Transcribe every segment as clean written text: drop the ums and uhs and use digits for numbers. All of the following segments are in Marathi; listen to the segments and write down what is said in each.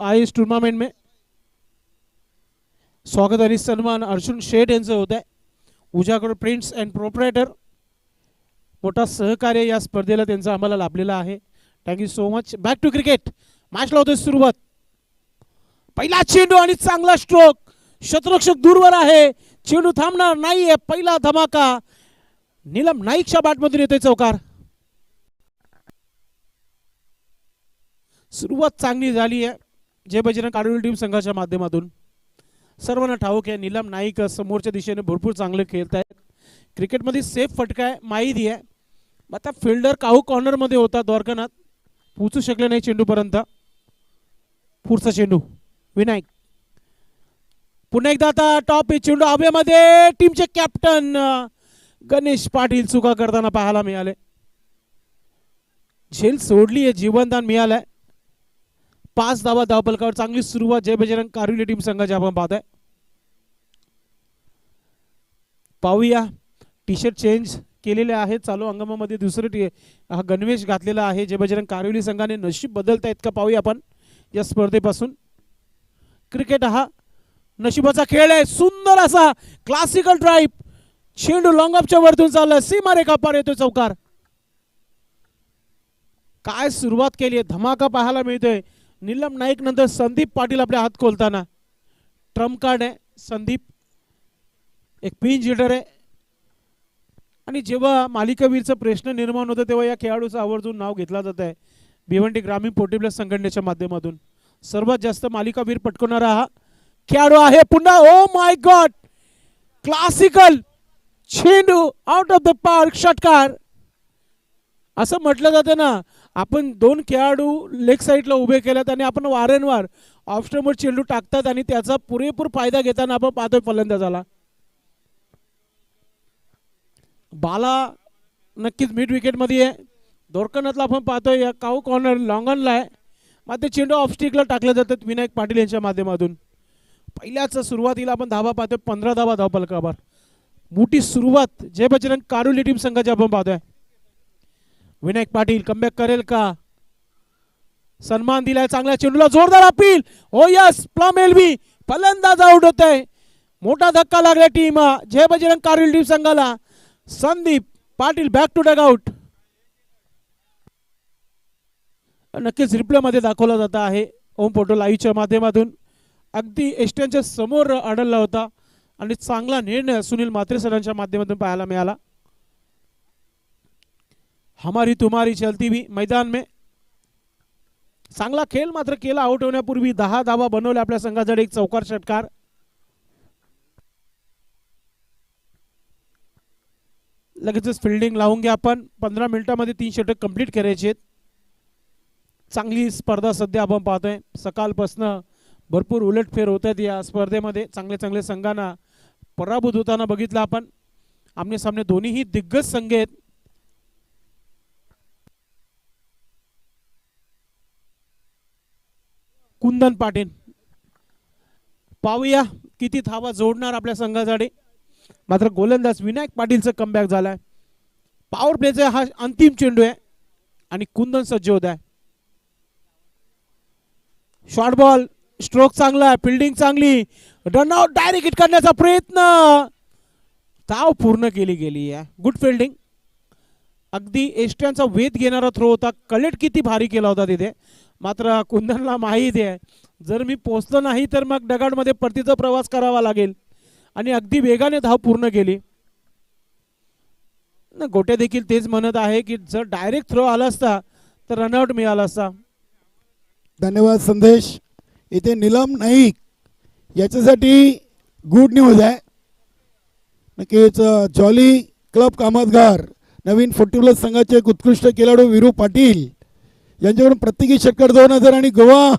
आहे इस टूर्नामेंट में स्वागत आणि सन्मान अर्जुन शेठ यांचं होत आहे. उजागर प्रिंट्स अँड प्रोप्रायटर मोठा सहकार्य या स्पर्धेला त्यांचा आम्हाला लाभलेला आहे. Thank you so much. Back to cricket. मॅचला होते सुरुवात. पहिला चेंडू आणि चांगला स्ट्रोक. शतरक्षक दूरवर आहे. चेंडू थांबणार नाहीये. पहिला धमाका नीलम नाईकच्या बॅटमधून येतोय चौकार. सुरुवात चांगली झाली आहे जय बजरंग काडोली टीम संघाच्या माध्यमातून. सर्वांना ठाऊक आहे नीलम नाईक समोरच्या दिशेने भरपूर चांगले खेळत आहेत. क्रिकेटमध्ये सेफ फटका आहे माहिती आहे. आता फिल्डर काहू कॉर्नरमध्ये होता. द्वारकानाथ पोचू शकले नाही चेंडूपर्यंत. पुढचा चेंडू विनायक. पुन्हा एकदा आता टॉप चेंडू हवेमध्ये. टीमचे कॅप्टन गणेश पाटील चुका करताना पाहायला मिळाले. झेल सोडली आहे. जीवनदान मिळालंय. 5 धावा धावफलकावर. चांगली सुरुवात जय बजरंग कारुली टीम संघाची आपण पाहताय. पाहूया टी शर्ट चेंज केलेले आहे. चालू हंगामामध्ये दुसरे हा गणवेश घातलेला आहे जय बजरंग कारुली संघाने. नशीब बदलतायत का पाहूया आपण या स्पर्धेपासून. क्रिकेट हा नशिबाचा खेळ आहे. सुंदर असा क्लासिकल ड्राईव्ह. चेंडू लॉंग ऑफच्या वरतून चालला. सीमारेखा पार येतोय चौकार. काय सुरुवात केली आहे. धमाका पाहायला मिळतोय. नीलम नाईक नंतर संदीप पाटील आपले हात खोलताना. ट्रम्प कार्ड आहे संदीप. एक पिंच हिटर आहे. आणि जेव्हा मालिकावीरचा प्रश्न निर्माण होतो तेव्हा या खेळाडूचं आवर्जून नाव घेतला जात आहे भिवंडी ग्रामीण पोर्टेबल संघटनेच्या माध्यमातून. सर्वात जास्त मालिकावीर पटकवणारा हा खेळाडू आहे. पुन्हा ओ माय गॉड क्लासिकल चेंडू आउट ऑफ द पार्क. षटकार असं म्हटलं जातं ना. आपण 2 खेळाडू लेग साईडला उभे केल्यात आणि आपण वारंवार ऑफ स्टंपवर चेंडू टाकतात आणि त्याचा पुरेपूर फायदा घेताना आपण पाहतोय फलंदाजाला. बाला नक्कीच मिड विकेट मध्ये आहे. द्वारकानाथला आपण पाहतोय या काऊ कॉर्नर लॉंगनला आहे. मात्र चेंडू ऑफ स्टिकला टाकले जातात विनायक पाटील यांच्या माध्यमातून. पहिल्याच सुरुवातीला आपण धावा पाहतोय. 15 धावा धावफलकावर. मोठी सुरुवात जय बजरंग कारुली टीम संघाची आपण पाहतोय. विनायक पाटील कमबॅक करेल का. सन्मान दिलाय चांगल्या चेंडूला. जोरदार appeal. Oh yes plumb LB. फलंदाज आउट होत आहे. मोठा धक्का लागला टीम जय बजरंग कारुली टीम संघाला. Sandeep Patil back to dugout. नक्कीच रिप्ले मध्ये दाखवला जात आहे ओम फोटो लाईव्हच्या माध्यमातून. अगदी एस्टनच्या समोर आढळला होता आणि चांगला निर्णय सुनील म्हात्रे सरांच्या माध्यमातून पाहायला मिळाला. हमारी तुम्हारी चलती भी मैदान में. चांगला खेळ मात्र केला. आउट होण्यापूर्वी 10 धावा बनवल्या आपल्या संघासाठी. एक चौकार षटकार. लगेचच फिल्डिंग लावून घ्या आपण. 15 मिनिटांमध्ये 3 षटक कंप्लीट करायचे आहेत. चांगली स्पर्धा सध्या आपण पाहतोय. सकाळपासनं भरपूर उलटफेर होत आहेत या स्पर्धेमध्ये. चांगले चांगले संघांना पराभूत होताना बघितलं आपण. आमने सामने दोन्हीही दिग्गज संघ आहेत. कुंदन पाटील पाहूया किती धावा जोडणार आपल्या संघासाठी. मात्र गोलंदाज विनायक पाटीलचं कमबॅक झालाय. पॉवर प्लेचा हा अंतिम चेंडू आहे आणि कुंदन सज्ज होत आहे. Short ball. स्ट्रोक चांगला आहे. फिल्डिंग चांगली. रनआउट डायरेक्ट हिट करण्याचा प्रयत्न. धाव पूर्ण केली गेली आहे. Good fielding. अगदी एस्ट्यांचा वेध घेणारा थ्रो होता. कलेक्ट किती भारी केला होता तिथे. मात्र कुंदनला माहिती आहे जर मी पोहोचलो नाही तर मग डगाडमध्ये परतीचा प्रवास करावा लागेल. आणि अगदी वेगाने धाव पूर्ण केली. गोट्या देखील तेच म्हणत आहे की जर डायरेक्ट थ्रो आला असता तर रनआउट मिळाला असता. धन्यवाद संदेश. इथे नीलम नाईक याच्यासाठी गुड न्यूज आहे. नक्कीच जॉली क्लब कामतगार नवीन 40+ संघाचे एक उत्कृष्ट खेळाडू वीरू पाटील यांच्याकडून प्रत्येकी षटकार 2000 आणि गोवा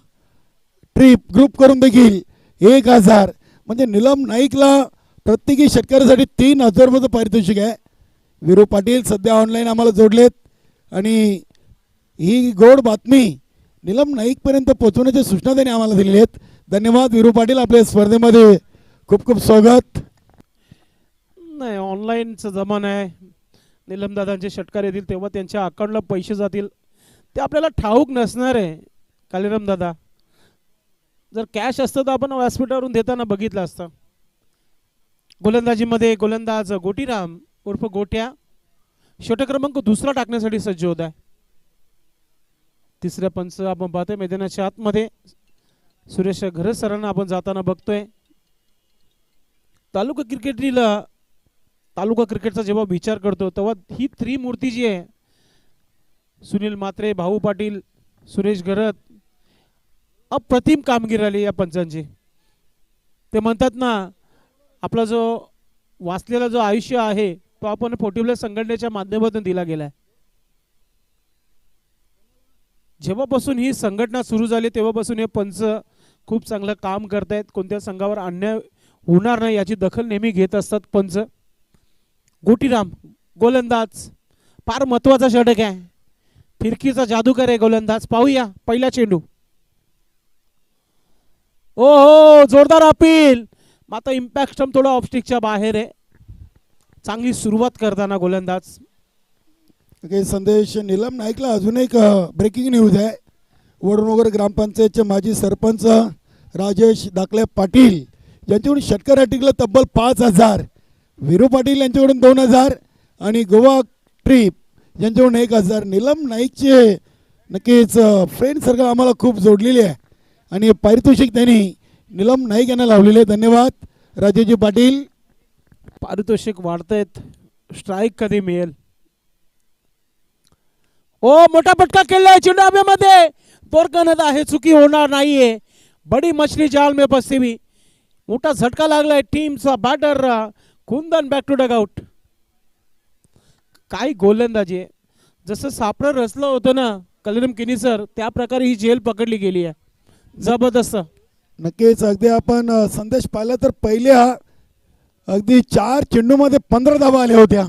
ट्रिप ग्रुप करून देखील 1000. म्हणजे नीलम नाईकला प्रत्येकी षटकारासाठी 3000 रुपये पारितोषिक आहे. वीरू पाटील सध्या ऑनलाईन आम्हाला जोडलेत आणि ही गोड बातमी नीलम नाईकपर्यंत पोहोचवण्याच्या सूचना त्यांनी आम्हाला दिलेल्या आहेत. धन्यवाद वीरू पाटील. आपल्या स्पर्धेमध्ये खूप खूप स्वागत. नाही ऑनलाईनचा जमाना आहे. नीलम दादांचे षटकार येतील तेव्हा त्यांच्या अकाउंटला पैसे जातील ते आपल्याला ठाऊक नसणार आहे. कालीराम दादा जर कॅश असतं तर आपण व्यासपीठावरून देताना बघितलं असतं. गोलंदाजीमध्ये गोलंदाज गोटीराम उर्फ गोट्या षटक क्रमांक दुसरा टाकण्यासाठी सज्ज होत आहे. तिसऱ्या पंच आपण पाहतोय मैदानाच्या आतमध्ये सुरेश घरत सरांना आपण जाताना बघतोय. तालुका क्रिकेटचा जेव्हा विचार करतो तेव्हा ही त्रिमूर्ती जी आहे सुनील म्हात्रे, भाऊ पाटील, सुरेश घरत, अप्रतिम कामगिरी आली या पंचांची. ते म्हणतात ना, आपला जो वाचलेला जो आयुष्य आहे तो आपण 40 संघटनेच्या माध्यमातून दिला गेलाय. जेव्हापासून ही संघटना सुरू झाली तेव्हापासून हे पंच खूप चांगलं काम करतायत. कोणत्या संघावर अन्याय होणार नाही याची दखल नेहमी घेत असतात पंच. गोटीराम गोलंदाज, फार महत्वाचा षटक आहे. फिरकीचा जादूगर आहे गोलंदाज. पाहूया पहिला चेंडू. ओ हो, जोरदार अपील. मात्र इम्पॅक्ट स्टंप थोडा ऑफस्टिकच्या बाहेर आहे. चांगली सुरुवात करताना गोलंदाज. काही संदेश नीलम नाईकला अजून एक ब्रेकिंग न्यूज आहे. वडनगर ग्रामपंचायतचे माजी सरपंच राजेश दाखले पाटील यांच्याकडून षटकार हॅट्रिकला तब्बल 5,000, वीरू पाटील यांच्याकडून 2,000 आणि गोवा ट्रिप यांच्याकडून 1,000. नीलम नाईकचे नक्कीच फ्रेंड सर्कल आम्हाला खूप जोडलेली आहे आणि पारितोषिक त्यांनी नीलम नाईक यांना लावलेले आहे. धन्यवाद राजेशजी पाटील. पारितोषिक वाढतायत. स्ट्राईक कधी मिळेल? ओ, मोठा फटका केलाय चेंडू हवेमध्ये. दोरकणत आहे, चुकी होणार नाहीये. बडी मछली जाल में फसी हुई. मोठा झटका लागलाय टीमचा. Batter Kundan back to dugout. काय गोलंदाजी आहे. जसं सापळं रचलं होतं ना कल्याण किनी सर, त्या प्रकारे ही जेल पकडली गेली आहे. जबरदस्त. नक्कीच अगदी आपण संदेश पाहिला तर पहिल्या अगदी 4 चेंडूमध्ये 15 धावा आल्या होत्या.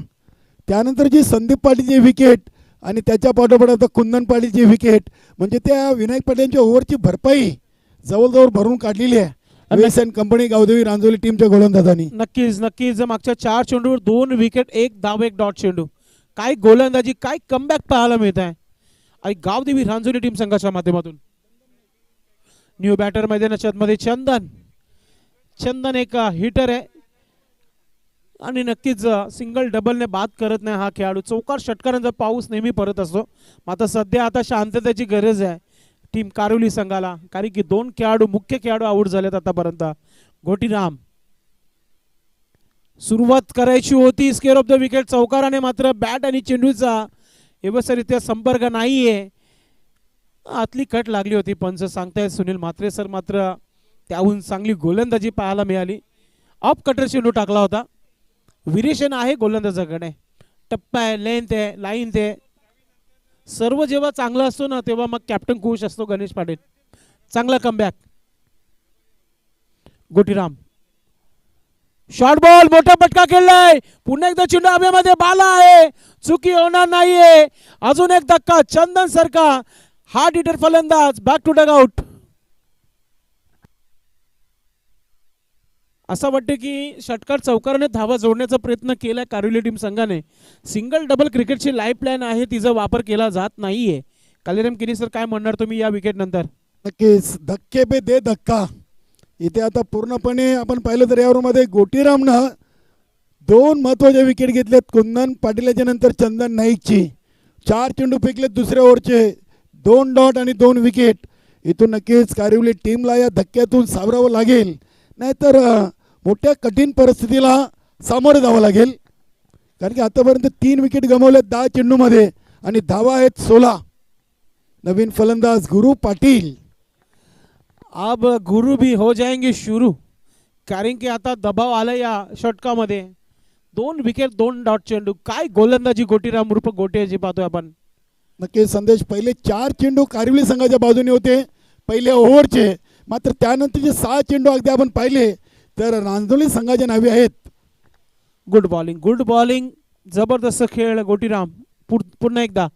त्यानंतर जी संदीप पाटीलची विकेट आणि त्याच्या पाठोपाठ आता कुंदन पाटीलची विकेट, म्हणजे त्या विनायक पाटीलच्या ओव्हरची भरपाई जवळजवळ भरून काढलेली आहे वेस अँड कंपनी गावदेवी रांजोली टीमच्या गोलंदाजांनी. नक्कीच नक्कीच. मागच्या 4 चेंडूवर 2 विकेट, 1 धाव, 1 डॉट चेंडू. काय गोलंदाजी, काय कमबॅक पाहायला मिळत आहे आणि गावदेवी रांजोली टीम संघाच्या माध्यमातून. न्यू बॅटर मैदानाच्या आतमध्ये चंदन एक हिटर आहे आणि नक्कीच सिंगल डबलने बाद करत नाही हा खेळाडू. चौकार षटकारांचा पाऊस नेहमी परत असतो. मात्र सध्या आता शांततेची गरज आहे टीम कारोली संघाला, कारण की 2 मुख्य खेळाडू आऊट झालेत आतापर्यंत. गोटीराम सुरुवात करायची होती स्केअर ऑफ द विकेट चौकाराने, मात्र बॅट आणि चेंडूचा व्यवस्थितरित्या संपर्क नाहीये. आतली कट लागली होती पंच सांगतायत सुनील म्हात्रे सर. मात्र त्याहून चांगली गोलंदाजी पाहायला मिळाली. ऑफ कटर चेंडू टाकला होता. व्हेरिएशन आहे गोलंदाजाकडे. टप्पा आहे, लेंथ आहे, लाईन आहे. सर्व जेव्हा चांगलं असतो ना तेव्हा मग कॅप्टन खुश असतो गणेश पाटील. चांगला कमबॅक. गोटीराम शॉर्ट बॉल, मोठा फटका केलाय. पुन्हा एकदा चेंडू हवेमध्ये, बाला आहे, चुकी होणार नाहीये. अजून एक धक्का. चंदन सरका हार्ड हिटर फलंदाज बॅक टू डगआउट. असं वाटतं की षटकार चौकाराने धावा जोडण्याचा प्रयत्न केलाय कारोली टीम संघाने. सिंगल डबल क्रिकेटची लाईफ प्लॅन आहे, तिचा वापर केला जात नाहीये. कालीराम किनी सर, काय म्हणणार तुम्ही या विकेट नंतर? नक्कीच धक्के पे दे धक्का. इथे आता पूर्णपणे आपण पाहिलं तर यावरमध्ये गोटीरामनं 2 महत्वाच्या विकेट घेतल्यात. कुंदन पाटीलच्या नंतर चंदन नाईकची 4 चेंडू फेकलेत दुसऱ्या ओव्हरचे, 2 डॉट आणि 2 विकेट. इथून नक्कीच कारिवली टीमला या धक्क्यातून सावरावं लागेल, नाहीतर मोठ्या कठीण परिस्थितीला सामोरं जावं लागेल. कारण की आतापर्यंत 3 विकेट गमावल्यात 10 चेंडूमध्ये आणि धावा आहेत 16. नवीन फलंदाज गुरु पाटील. अब गुरु भी हो जाएंगे शुरू, कारण की आता दबाव आला या षटकामध्ये. 2 विकेट, 2 डॉट चेंडू. काय गोलंदाजी गोटीराम उर्फ गोट्याची पाहतोय आपण. नक्कीच संदेश, पहिले 4 चेंडू कारिवली संघाच्या बाजूने होते पहिल्या ओव्हरचे, मात्र त्यानंतरचे 6 चेंडू अगदी आपण पाहिले तर रांजोली संघाच्या नावे आहेत. गुड बॉलिंग, जबरदस्त खेळ गोटीराम. पुन्हा एकदा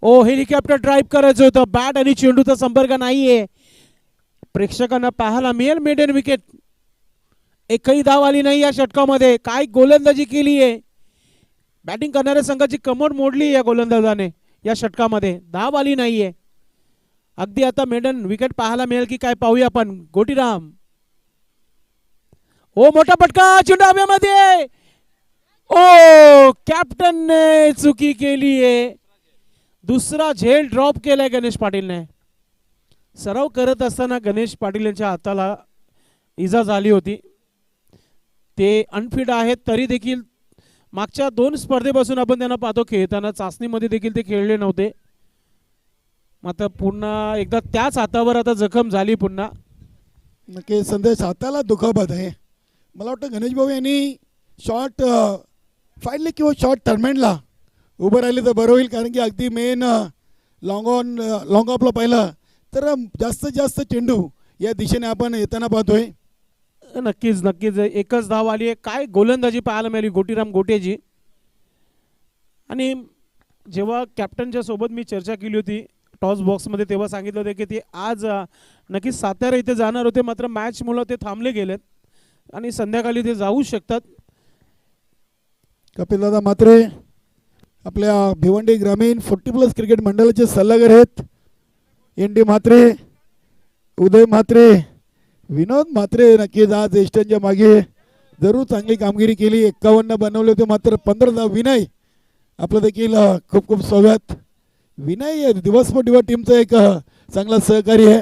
हेलिकॉप्टर ड्राईव्ह करायचं होतं. बॅट आणि चेंडूचा संपर्क नाहीये. प्रेक्षकांना पाहायला मिळेल मेडन विकेट. एकही धाव आली नाही या षटकामध्ये. काय गोलंदाजी केली आहे. बॅटिंग करणाऱ्या संघाची कमर मोडली या गोलंदाजाने या षटकामध्ये. धाव आली नाहीये. अगदी आता मेडन विकेट पाहायला मिळेल की काय पाहूया आपण. गोटीराम, ओ मोठा पटका, चेंडू हवेमध्ये. ओ कॅप्टनने चुकी केली आहे. दुसरा झेल ड्रॉप केलाय गणेश पाटीलने. सराव करत असताना गणेश पाटील यांच्या हाताला इजा झाली होती. ते अनफिट आहेत तरी देखील मागच्या 2 स्पर्धेपासून आपण त्यांना पाहतो खेळताना. चाचणीमध्ये देखील ते खेळले नव्हते. मात्र पुन्हा एकदा त्याच हातावर आता जखम झाली पुन्हा. नक्की संदेश हाताला दुखापत आहे. मला वाटतं गणेश भाऊ यांनी शॉर्ट फाईनली किंवा शॉर्ट टर्नमेंटला उभं राहिले तर बरं होईल. कारण की अगदी मेन लॉंग ऑफला पाहिलं तर जास्तीत जास्त चेंडू या दिशेने आपण येताना पाहतोय. नक्कीच नक्कीच एकच धाव आली आहे. काय गोलंदाजी पाहायला मिळाली गोटीराम गोटेजी. आणि जेव्हा कॅप्टनच्या सोबत मी चर्चा केली होती टॉस बॉक्समध्ये तेव्हा सांगितलं होतं की ते आज नक्कीच सातारा इथे जाणार होते. मात्र मॅचमुळं ते थांबले गेलेत आणि संध्याकाळी ते जाऊ शकतात. कपिलदादा म्हात्रे आपल्या भिवंडी ग्रामीण 40+ क्रिकेट मंडळाचे सल्लागार आहेत. एन डी म्हात्रे, उदय म्हात्रे, विनोद म्हात्रे नक्कीच आज एस्टनच्या मागे जरूर चांगली कामगिरी केली. 51 बनवले होते मात्र 15 धाव. विनय आपलं देखील खूप खूप स्वागत. विनय दिवसभर दिवा टीमचा एक चांगला सहकारी आहे.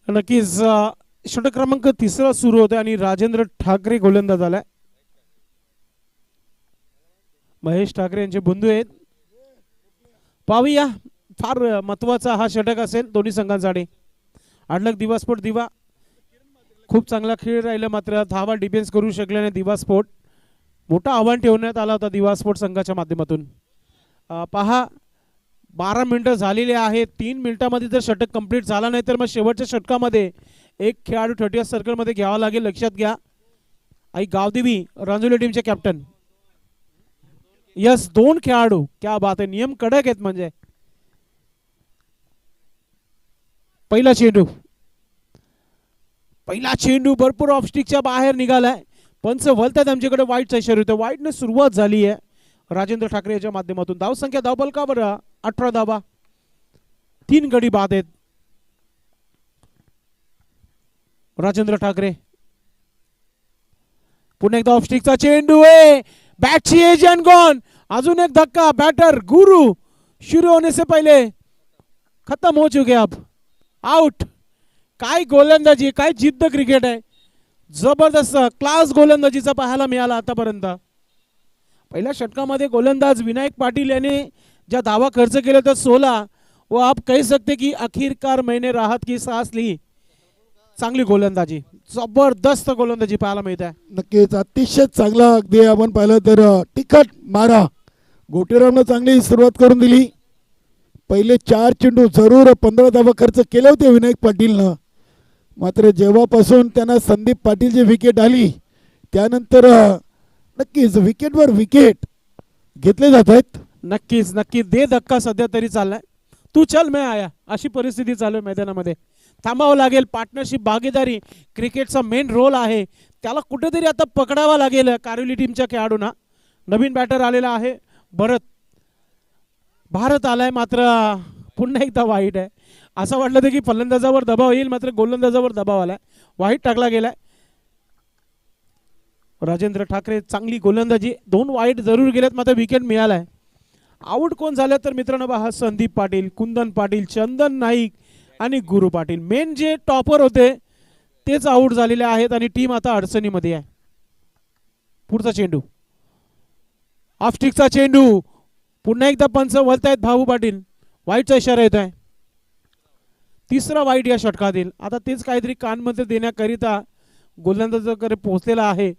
नक्कीच षटक क्रमांक 3 सुरू होते आणि राजेंद्र ठाकरे गोलंदाज आलाय. महेश ठाकरे यांचे बंधू आहेत. पाहूया, फार महत्वाचा हा षटक असेल दोन्ही संघांसाठी. आडलक दिवा स्पोर्ट दिवा खूप चांगला खेळ राहिला मात्र धावा डिफेन्स करू शकल्याने दिवा स्पोर्ट मोठं आव्हान ठेवण्यात आला होता दिवा स्पोर्ट संघाच्या माध्यमातून. पहा 12 मिनिटं झालेले आहेत. 3 मिनिटांमध्ये जर षटक कंप्लीट झाला नाही तर मग शेवटच्या षटकामध्ये एक खेळाडू 30 सर्कलमध्ये घ्यावा लागेल. लक्षात घ्या. आई गावदेवी रांजोली टीमचे कॅप्टन. यस 2 खेळाडू. क्या बात आहे. नियम कडक आहेत. म्हणजे पहिला चेंडू भरपूर ऑफस्टिकच्या बाहेर निघालाय. पंच वलतात आमच्याकडे वाईटचा इशारा होता. वाईटने सुरुवात झाली आहे राजेंद्र ठाकरे याच्या माध्यमातून. धावसंख्या धावफलकावर 18 धावा. 3 गडी बाद आहेत. राजेंद्र ठाकरे पुन्हा एकदा ऑफस्टिकचा चेंडू आहे. बॅटची एजंट गॉन. अजून एक धक्का. बैटर गुरु शुरू होने से पहले खत्म हो चुके. अब आउट. काय गोलंदाजी, काय जिद्द क्रिकेट आहे. जबरदस्त क्लास गोलंदाजीचा पाहायला मिळाला आतापर्यंत. पहिल्या षटकामध्ये गोलंदाज विनायक पाटील याने ज्या धावा खर्च केले तर 16 व आप कह सकते की आखिरकार मैंने राहत की सांस ली. चांगली गोलंदाजी, जबरदस्त गोलंदाजी पाहायला मिळत आहे. नक्कीच अतिशय चांगला. अगदी आपण पाहिलं तर तिखट मारा गोटीरामनं चांगली सुरुवात करून दिली. पहिले 4 चेंडू जरूर 15 धावा खर्च केले होते विनायक पाटीलनं. मात्र जेव्हापासून त्यांना संदीप पाटीलची विकेट आली त्यानंतर नक्कीच विकेटवर विकेट घेतले जात आहेत. नक्कीच नक्कीच दे धक्का सध्या तरी चाललाय. तू चल मैं आया अशी परिस्थिती चालू आहे मैदानामध्ये. थांबावं लागेल. पार्टनरशिप भागीदारी क्रिकेटचा मेन रोल आहे. त्याला कुठेतरी आता पकडावा लागेल कारोली टीमच्या खेळाडूंना. नवीन बॅटर आलेला आहे भारत आलाय मात्र पुन्हा एकदा वाईट आहे. असं वाटलं होतं की फलंदाजावर दबाव येईल मात्र गोलंदाजावर दबाव आलाय. वाईट टाकला गेलाय. राजेंद्र ठाकरे चांगली गोलंदाजी. 2 वाईट जरूर गेलेत मात्र विकेट मिळालाय. आउट कोण झाले तर मित्रांनो पहा संदीप पाटील, कुंदन पाटील, चंदन नाईक आणि गुरु पाटील. मेन जे टॉपर होते तेच आउट झालेले आहेत आणि टीम आता अडचणीमध्ये आहे. पुढचा चेंडू ऑफस्टिकचा चेंडू. पुन्हा एकदा पंच वळतायत भाऊ पाटील. वाईटचा इशारा येत आहे. 3रा वाईट या षटकातील. आता तेच काहीतरी कानमध्ये देण्याकरिता गोलंदाजाकडे पोहोचलेला आहे.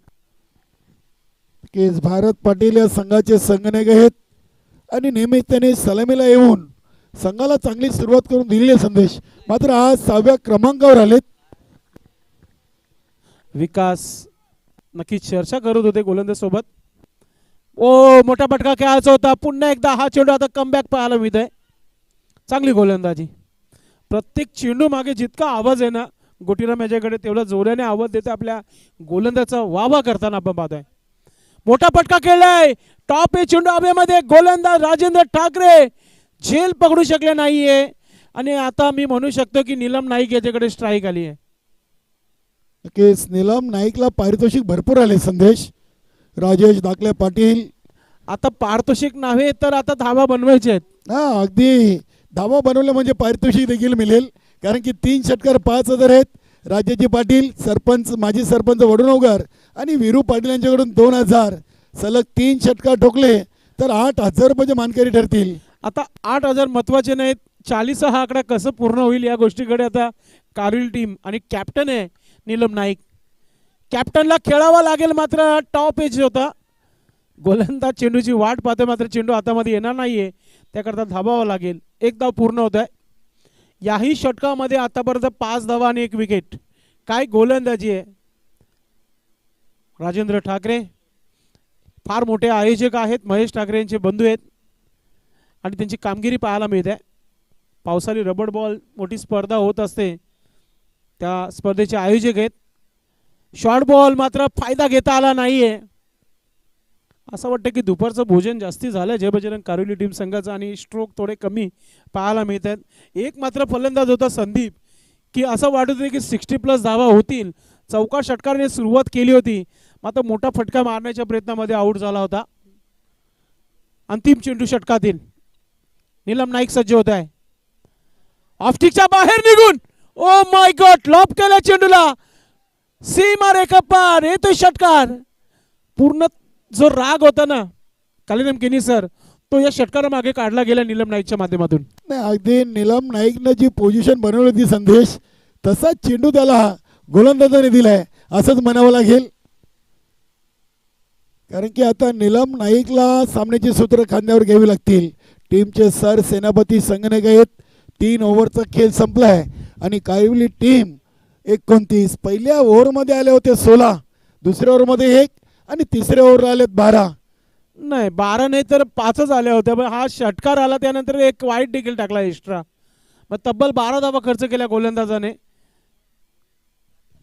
केस भारत पाटील या संघाचे संघनायक आहेत आणि नेहमीच त्यांनी सलामीला येऊन संघाला चांगली सुरुवात करून दिलेले संदेश. मात्र आज 6व्या क्रमांकावर आलेत. विकास नक्कीच चर्चा करत होते गोलंदाज सोबत. ओ मोठा फटका खेळायचा होता. पुन्हा एकदा हा चेंडू आता कमबॅक पाहायला मिळतोय. चांगली गोलंदाजी. प्रत्येक चेंडू मागे जितका आवाज आहे ना गोटीराम याच्याकडे तेवढा जोराने आवाज देतो आपल्या गोलंदाजाचा वावा करताना आपण पाहतोय. मोठा फटका खेळलाय. टॉप हे चेंडू हवेमध्ये. गोलंदाज राजेंद्र ठाकरे झेल पकडू शकले नाहीये आणि आता मी म्हणू शकतो की नीलम नाईक याच्याकडे स्ट्राईक आली आहे. नक्कीच नीलम नाईकला पारितोषिक भरपूर आले संदेश. राजेश दाखले पाटील. आता पारितोषिक नव्हे तर आता धावा बनवायचे आहेत. हा अगदी धावा बनवलं म्हणजे पारितोषिक देखील मिळेल, कारण की 3 षटकार 5,000 आहेत. राजाजी पाटील सरपंच, माजी सरपंच वडुणवकर आणि वीरू पाटील यांच्याकडून 2,000. सलग 3 षटकार ठोकले तर 8,000 रुपयाचे मानकरी ठरतील. आता 8,000 महत्वाचे नाहीत, 40 हा आकडा कसं पूर्ण होईल या गोष्टीकडे आता कारुल टीम आणि कॅप्टन आहे नीलम नाईक. कॅप्टनला खेळावा लागेल, मात्र टॉप एज होता. गोलंदाज चेंडूची वाट पाहतोय, मात्र चेंडू हातामध्ये येणार नाहीये, त्याकरता धाबावं लागेल. 1 धाव पूर्ण होत आहे. याही षटकामध्ये आतापर्यंत 5 धावा आणि 1 विकेट. काय गोलंदाजी आहे. राजेंद्र ठाकरे फार मोठे आयोजक आहेत, महेश ठाकरे यांचे बंधू आहेत आणि त्यांची कामगिरी पाहायला मिळते. पावसाळी रबर बॉल मोठी स्पर्धा होत असते, त्या स्पर्धेचे आयोजक आहेत. शॉर्ट बॉल मात्र फायदा घेता आला नाहीये. असं वाटतं की दुपारचं भोजन जास्ती झालं जय बजरंग कारोली टीम संघाचं आणि स्ट्रोक थोडे कमी पाहायला मिळत आहेत. एक मात्र फलंदाज होता संदीप, की असं वाटत होतं की 60+ धावा होतील. चौकार षटकाराने सुरुवात केली होती, मात्र मोठा फटका मारण्याच्या प्रयत्नामध्ये आऊट झाला होता. अंतिम चेंडू षटकातील नीलम नाईक सज्ज होत आहे. ऑफस्टिकच्या बाहेर निघून ओ माय गॉड, लॉप केल्या चेंडूला. सीमा रेखा पार, येतोय षटकार. पूर्ण जो राग होता ना कालिराम केनी सर, तो या षटकारामागे काढला गेला नीलम नाईकच्या माध्यमातून. नाही अगदी नीलम नाईकनं जी पोझिशन बनवली होती संदेश, तसाच चेंडू त्याला गोलंदाजाने दिलाय असंच म्हणावं लागेल. कारण की आता नीलम नाईकला सामन्याची सूत्र खांद्यावर घ्यावी लागतील. टीमचे सर सेनापती संगणक आहेत. 3 ओव्हरचा खेळ संपलाय आणि कायवली टीम 29. पहिल्या ओव्हरमध्ये आले होते 16, दुसऱ्या ओव्हरमध्ये 1 आणि तिसऱ्या ओव्हर आलेत 12. नाही 12 नाही तर 5च आल्या होत्या, पण हा षटकार आला त्यानंतर एक वाईट देखील टाकला एक्स्ट्रा. मग तब्बल 12 धावा खर्च केल्या गोलंदाजाने.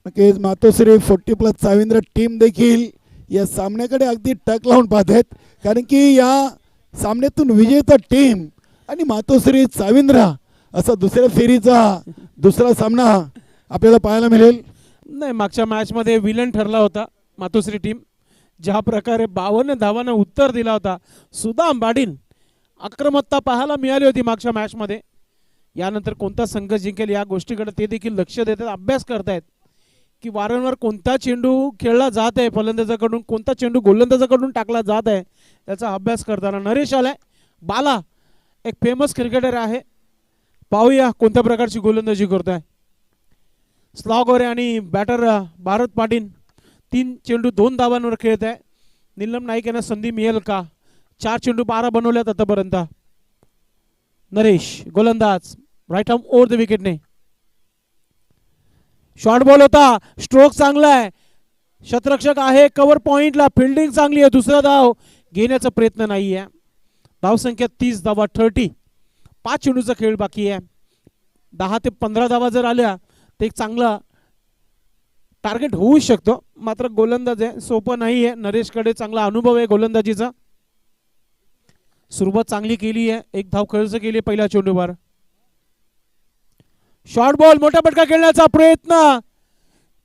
नक्कीच मातोश्री 40+ चाविंद्र टीम देखील या सामन्याकडे अगदी टक लावून पाहत आहेत, कारण की या सामन्यातून विजेता टीम आणि मातोश्री चाविंद्रा असा दुसऱ्या फेरीचा दुसरा सामना आपल्याला पाहायला मिळेल. नाही मागच्या मॅचमध्ये विलन ठरला होता मातोश्री टीम, ज्या प्रकारे 52 धावांना उत्तर दिला होता. सुदाम पाटील आक्रमकता पाहायला मिळाली होती मागच्या मॅचमध्ये. यानंतर कोणता संघ जिंकेल या गोष्टीकडे ते देखील लक्ष देतात, अभ्यास करतायत की वारंवार कोणता चेंडू खेळला जात आहे फलंदाजाकडून, कोणता चेंडू गोलंदाजाकडून टाकला जात आहे, त्याचा अभ्यास करताना नरेश आलाय. बाला एक फेमस क्रिकेटर आहे, पाहूया कोणत्या प्रकारची गोलंदाजी करतोय. स्लॉगर आणि बॅटर भारत पाटील 3 चेंडू 2 धावांवर खेळत आहे. नीलम नाईक यांना संधी मिळेल का. 4 चेंडू 12 बनवल्यात आतापर्यंत. नरेश गोलंदाज राईट आर्म ओव्हर द विकेटने. शॉर्ट बॉल होता, स्ट्रोक चांगला आहे, शतरक्षक आहे कव्हर पॉइंटला, फिल्डिंग चांगली आहे. दुसरा धाव घेण्याचा प्रयत्न नाही आहे. धावसंख्या 30 धावा 30. 5 चेंडूचा खेळ बाकी आहे. 10 ते 15 धावा जर आल्या तर एक चांगला टार्गेट होऊ शकतो, मात्र गोलंदाज आहे सोपं नाही आहे. नरेशकडे चांगला अनुभव आहे गोलंदाजीचा. सुरुवात चांगली केली आहे, 1 धाव खर्च केली पहिल्या चेंडूवर. शॉर्ट बॉल, मोठा फटका खेळण्याचा प्रयत्न,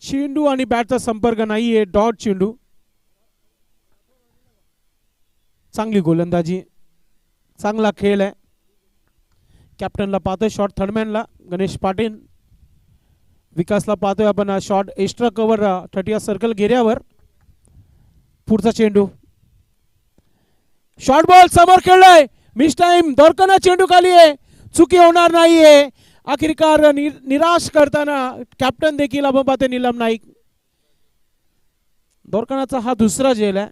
चेंडू आणि बॅटचा संपर्क नाहीये, डॉट चेंडू. चांगली गोलंदाजी, चांगला खेळ आहे. कॅप्टनला पाहतोय, शॉर्ट थर्डमॅनला गणेश पाटील. विकासला पाहतोय आपण, शॉर्ट एक्स्ट्रा कव्हर 30 सर्कल घेऱ्यावर. पुढचा चेंडू, शॉर्ट बॉल समोर खेळलाय, मिस टाइम. दोरकाना चेंडू खाली आहे, चुकी होणार नाहीये. आखिरकार निराश करताना कॅप्टन देखील आपण पाहतोय नीलम नाईक. दोरकानाचा हा दुसरा झेल आहे.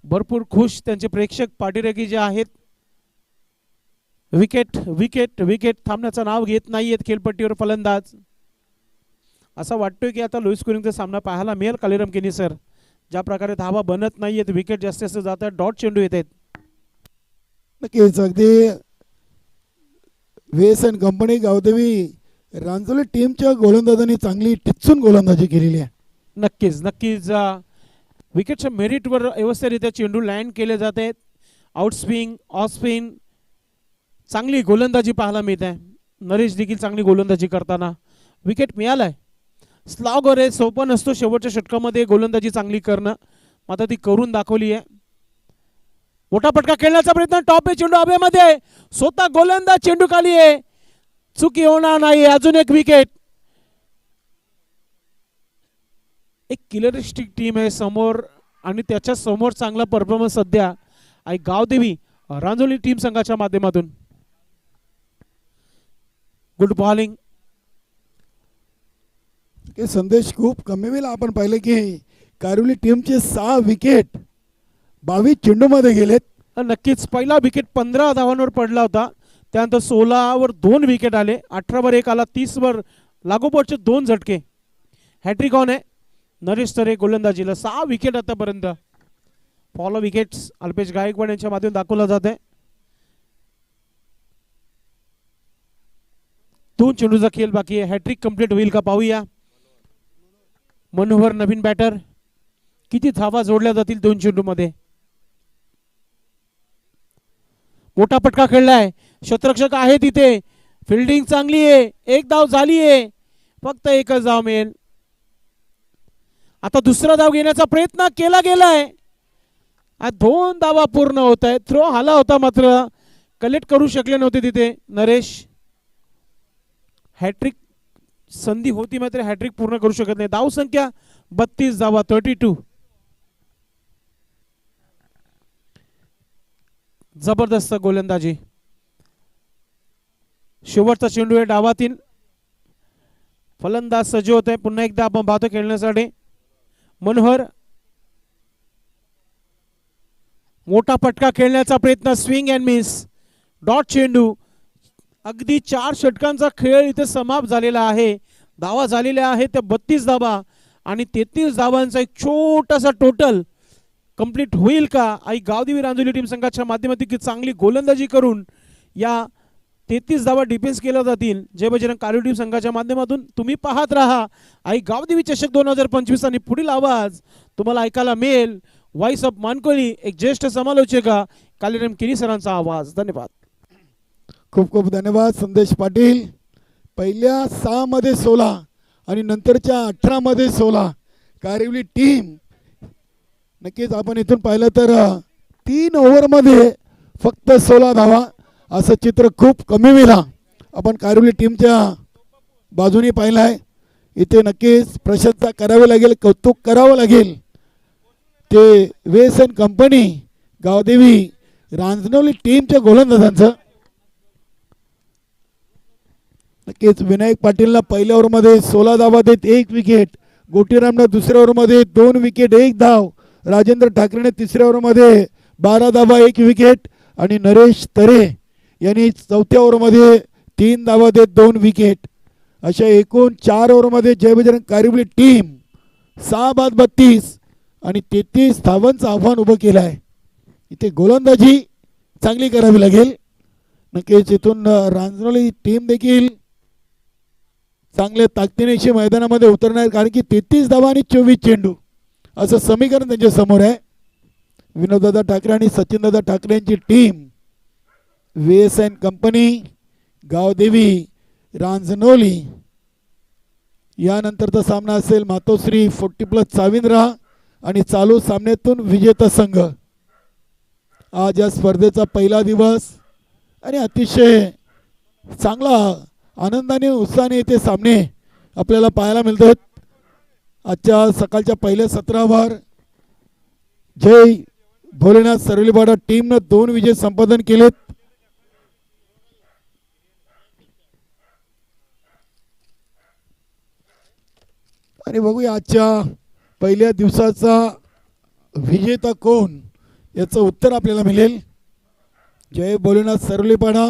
भरपूर खुश त्यांचे प्रेक्षक पाठीराखी जे आहेत. विकेट विकेट विकेट थांबण्याचं नाव घेत नाहीयेत खेळपट्टीवर फलंदाज. असं वाटतोय की आता लो स्कोरिंगचा सामना पाहायला मिळेल कालिराम केनी सर. ज्या प्रकारे धावा बनत नाहीयेत, विकेट जास्त जास्त जात आहेत, डॉट चेंडू येत आहेत. नक्कीच अगदी वेस अँड कंपनी गावदेवी रांजोली टीमच्या गोलंदाजांनी चांगली टिचून गोलंदाजी केलेली आहे. नक्कीच नक्कीच विकेटच्या मेरिटवर व्यवस्थितरित्या चेंडू लँड केले जात आहेत. आउट स्विंग, ऑफ स्पिन, चांगली गोलंदाजी पाहायला मिळत आहे. नरेश देखील चांगली गोलंदाजी करताना विकेट मिळालाय. स्लॉगर आहे, सोपं नसतो शेवटच्या षटकामध्ये गोलंदाजी चांगली करणं, मात्र ती करून दाखवली आहे. मोठा फटका खेळण्याचा प्रयत्न, टॉप आहे चेंडू हवेमध्ये, स्वतः गोलंदाज चेंडू खाली आहे, चुकी होणार नाही. अजून एक विकेट. एक किलरिस्टिक टीम आहे समोर आणि त्याच्या समोर चांगला परफॉर्मन्स सध्या आहे गावदेवी रांजोली टीम संघाच्या माध्यमातून. Good bowling. संदेश खूप कमी वेळेला आपण पाहिले की कारिवली टीमचे 6 विकेट 22 चेंडूमध्ये गेलेत. नक्कीच पहिला विकेट 15 धावांवर पडला होता, त्यानंतर 16 वर 2 विकेट आले, 18 वर 1 आला, 30 वर लागोपाठचे 2 झटके. हॅट्रिक ऑन आहे नरेश तरे गोलंदाजीला. 6 विकेट आतापर्यंत. फॉलो विकेट्स अल्पेश गायकवाड यांच्या माध्यमातून दाखवला जात आहे. 2 चेंडूचा खेळ बाकी आहे. हॅट्रिक कंप्लीट होईल का पाहूया. मनोहर नवीन बॅटर, किती धावा जोडल्या जातील 2 चेंडूमध्ये. मोठा फटका खेळलाय, क्षेत्ररक्षक आहे तिथे, फिल्डिंग चांगली आहे, एक धाव झाली आहे, फक्त एकच धाव मिळेल. आता दुसरा धाव घेण्याचा प्रयत्न केला गेलाय. 2 धावा पूर्ण होत आहेत. थ्रो आला होता मात्र कलेक्ट करू शकले नव्हते तिथे नरेश. हॅट्रिक संधी होती मात्र हॅट्रिक पूर्ण करू शकत नाही. धाव संख्या 32 धावा, 32. जबरदस्त गोलंदाजी. शेवटचा चेंडू आहे डावातील. फलंदाज सज्ज होत आहे. पुन्हा एकदा आपण पाहतो खेळण्यासाठी. मनोहर, मोठा फटका खेळण्याचा प्रयत्न, स्विंग अँड मिस, डॉट चेंडू. अगदी 4 षटकांचा खेळ इथे समाप्त झालेला आहे. धावा झालेल्या आहेत त्या 32 धावा आणि 33 धावांचा एक छोटासा टोटल कंप्लीट होईल का. आई गावदेवी रांजोली टीम संघाच्या माध्यमातून चांगली गोलंदाजी करून या 33 धावा डिफेन्स केल्या जातील. जय बजरंग कारिवली टीम संघाच्या माध्यमातून तुम्ही पाहत राहा आई गावदेवी चषक 2025 आणि पुढील आवाज तुम्हाला ऐकायला मिळेल. व्हॉइस ऑफ मानकोली, एक ज्येष्ठ समालोचका कालीराम किनी सरांचा आवाज. धन्यवाद. खूप खूप धन्यवाद संदेश पाटील. पहिल्या 6 मध्ये 16 आणि नंतरच्या 18 मध्ये 16 कारिवली टीम. नक्कीच आपण इथून पाहिलं तर 3 ओव्हरमध्ये फक्त 16 धावा, असं चित्र खूप कमी वेळा आपण कारिवली टीमच्या बाजूने पाहिलं आहे. इथे नक्कीच प्रशंसा करावी लागेल, कौतुक करावं लागेल ते वेस अँड कंपनी गावदेवी रांजणोली टीमच्या गोलंदाजांचं. नक्कीच विनायक पाटीलला पहिल्या ओव्हरमध्ये 16 धावा देत 1 विकेट, गोटीरामनं दुसऱ्या ओव्हरमध्ये 2 विकेट 1 धाव, राजेंद्र ठाकरेने तिसऱ्या ओव्हरमध्ये 12 धावा 1 विकेट आणि नरेश तरे यांनी चौथ्या ओव्हरमध्ये 3 धावा देत 2 विकेट. अशा एकूण 4 ओव्हरमध्ये जय बजरंग कारिवली टीम 6 बाद 32 आणि 33 धावांचं आव्हान उभं केलं आहे. इथे गोलंदाजी चांगली करावी लागेल. नक्कीच इथून रांजणोली टीम देखील चांगल्या ताकदीने मैदानामध्ये उतरणार, कारण की 33 धावा आणि 24 चेंडू असं समीकरण त्यांच्या समोर आहे. विनोददादा ठाकरे आणि सचिनदादा ठाकरे यांची टीम वेस अँड कंपनी गावदेवी रांजणोली. यानंतरचा सामना असेल मातोश्री 40+ चाविंद्रा आणि चालू सामन्यातून विजेता संघ. आज या स्पर्धेचा पहिला दिवस आणि अतिशय चांगला आनंदाने उत्साहाने इथे सामने आपल्याला पाहायला मिळतात. आजच्या सकाळच्या पहिल्या सत्रावर जय भोलेनाथ सरवलीपाडा टीमनं 2 विजय संपादन केलेत. आणि बघूया आजच्या पहिल्या दिवसाचा विजेता कोण याचं उत्तर आपल्याला मिळेल. जय भोलेनाथ सरवलीपाडा,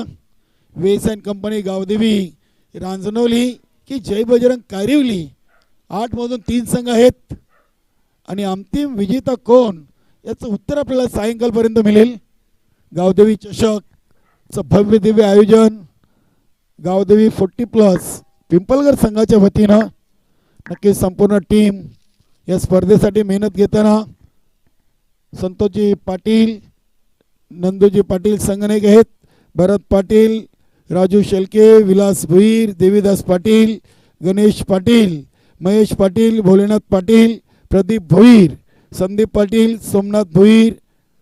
वेस अँड कंपनी गावदेवी रांजणोली की जय बजरंग कारिवली. 8 मधून 3 संघ आहेत आणि अंतिम विजेता कोण याचं उत्तर आपल्याला सायंकाळपर्यंत मिळेल. गावदेवी चषकचं भव्य दिव्य आयोजन गावदेवी 40+ पिंपलगर संघाच्या वतीनं. नक्की संपूर्ण टीम या स्पर्धेसाठी मेहनत घेताना संतोषजी पाटील, नंदूजी पाटील संघनायक आहेत, भरत पाटील, राजू शेलके, विलास भुईर, देवीदास पाटील, गणेश पाटील, महेश पाटील, भोलेनाथ पाटील, प्रदीप भोईर, संदीप पाटील,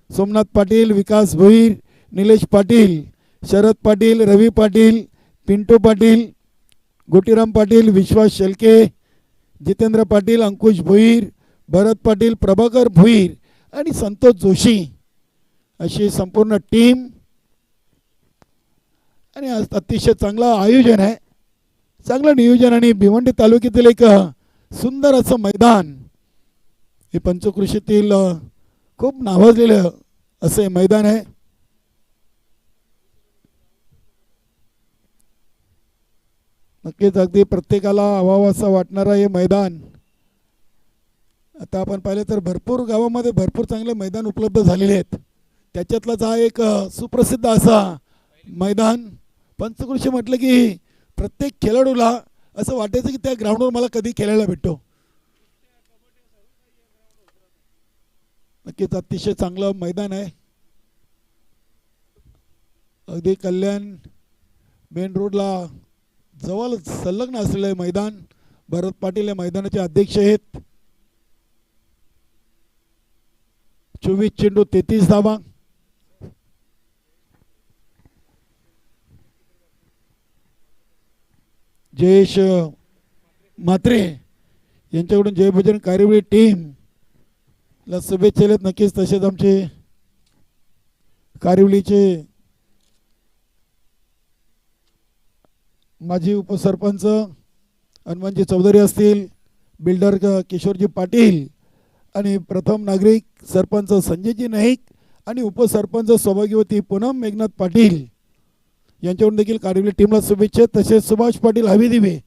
सोमनाथ पाटील, विकास भोईर, निलेश पाटील, शरद पाटील, रवी पाटील, पिंटू पाटील, गोटीराम पाटील, विश्वास शेलके, जितेंद्र पाटील, अंकुश भोईर, भरत पाटील, प्रभाकर भोईर आणि संतोष जोशी अशी संपूर्ण टीम. आणि अतिशय चांगलं आयोजन आहे, चांगलं नियोजन आणि भिवंडी तालुक्यातील एक सुंदर असं मैदान. हे पंचकृषीतील खूप नावाजलेलं असं हे मैदान आहे. नक्कीच अगदी प्रत्येकाला अवावं वाटणारं हे मैदान. आता आपण पाहिलं तर भरपूर गावामध्ये भरपूर चांगले मैदान उपलब्ध झालेले आहेत. त्याच्यातलाच हा एक सुप्रसिद्ध असा मैदान. पंचकृषी म्हटलं की प्रत्येक खेळाडूला असं वाटायचं की त्या ग्राउंडवर मला कधी खेळायला भेटतो. नक्कीच अतिशय चांगलं मैदान आहे. अगदी कल्याण मेन रोडला जवळ संलग्न असलेलं आहे मैदान. भरत पाटील या मैदानाचे अध्यक्ष आहेत. 24 चेंडू 33 धावा. जयेश म्हात्रे यांच्याकडून जयभजन कार्यवळी टीम ला शुभेच्छा आहेत. नक्कीच तसेच आमचे कारिवलीचे माजी उपसरपंच हनुमानजी चौधरी असतील, बिल्डर किशोरजी पाटील आणि प्रथम नागरिक सरपंच संजयजी नाईक आणि उपसरपंच सौभाग्यवती पूनम मेघनाथ पाटील यांच्याकडून देखील कारिवली टीमला शुभेच्छा. तसेच सुभाष पाटील हवेदिवे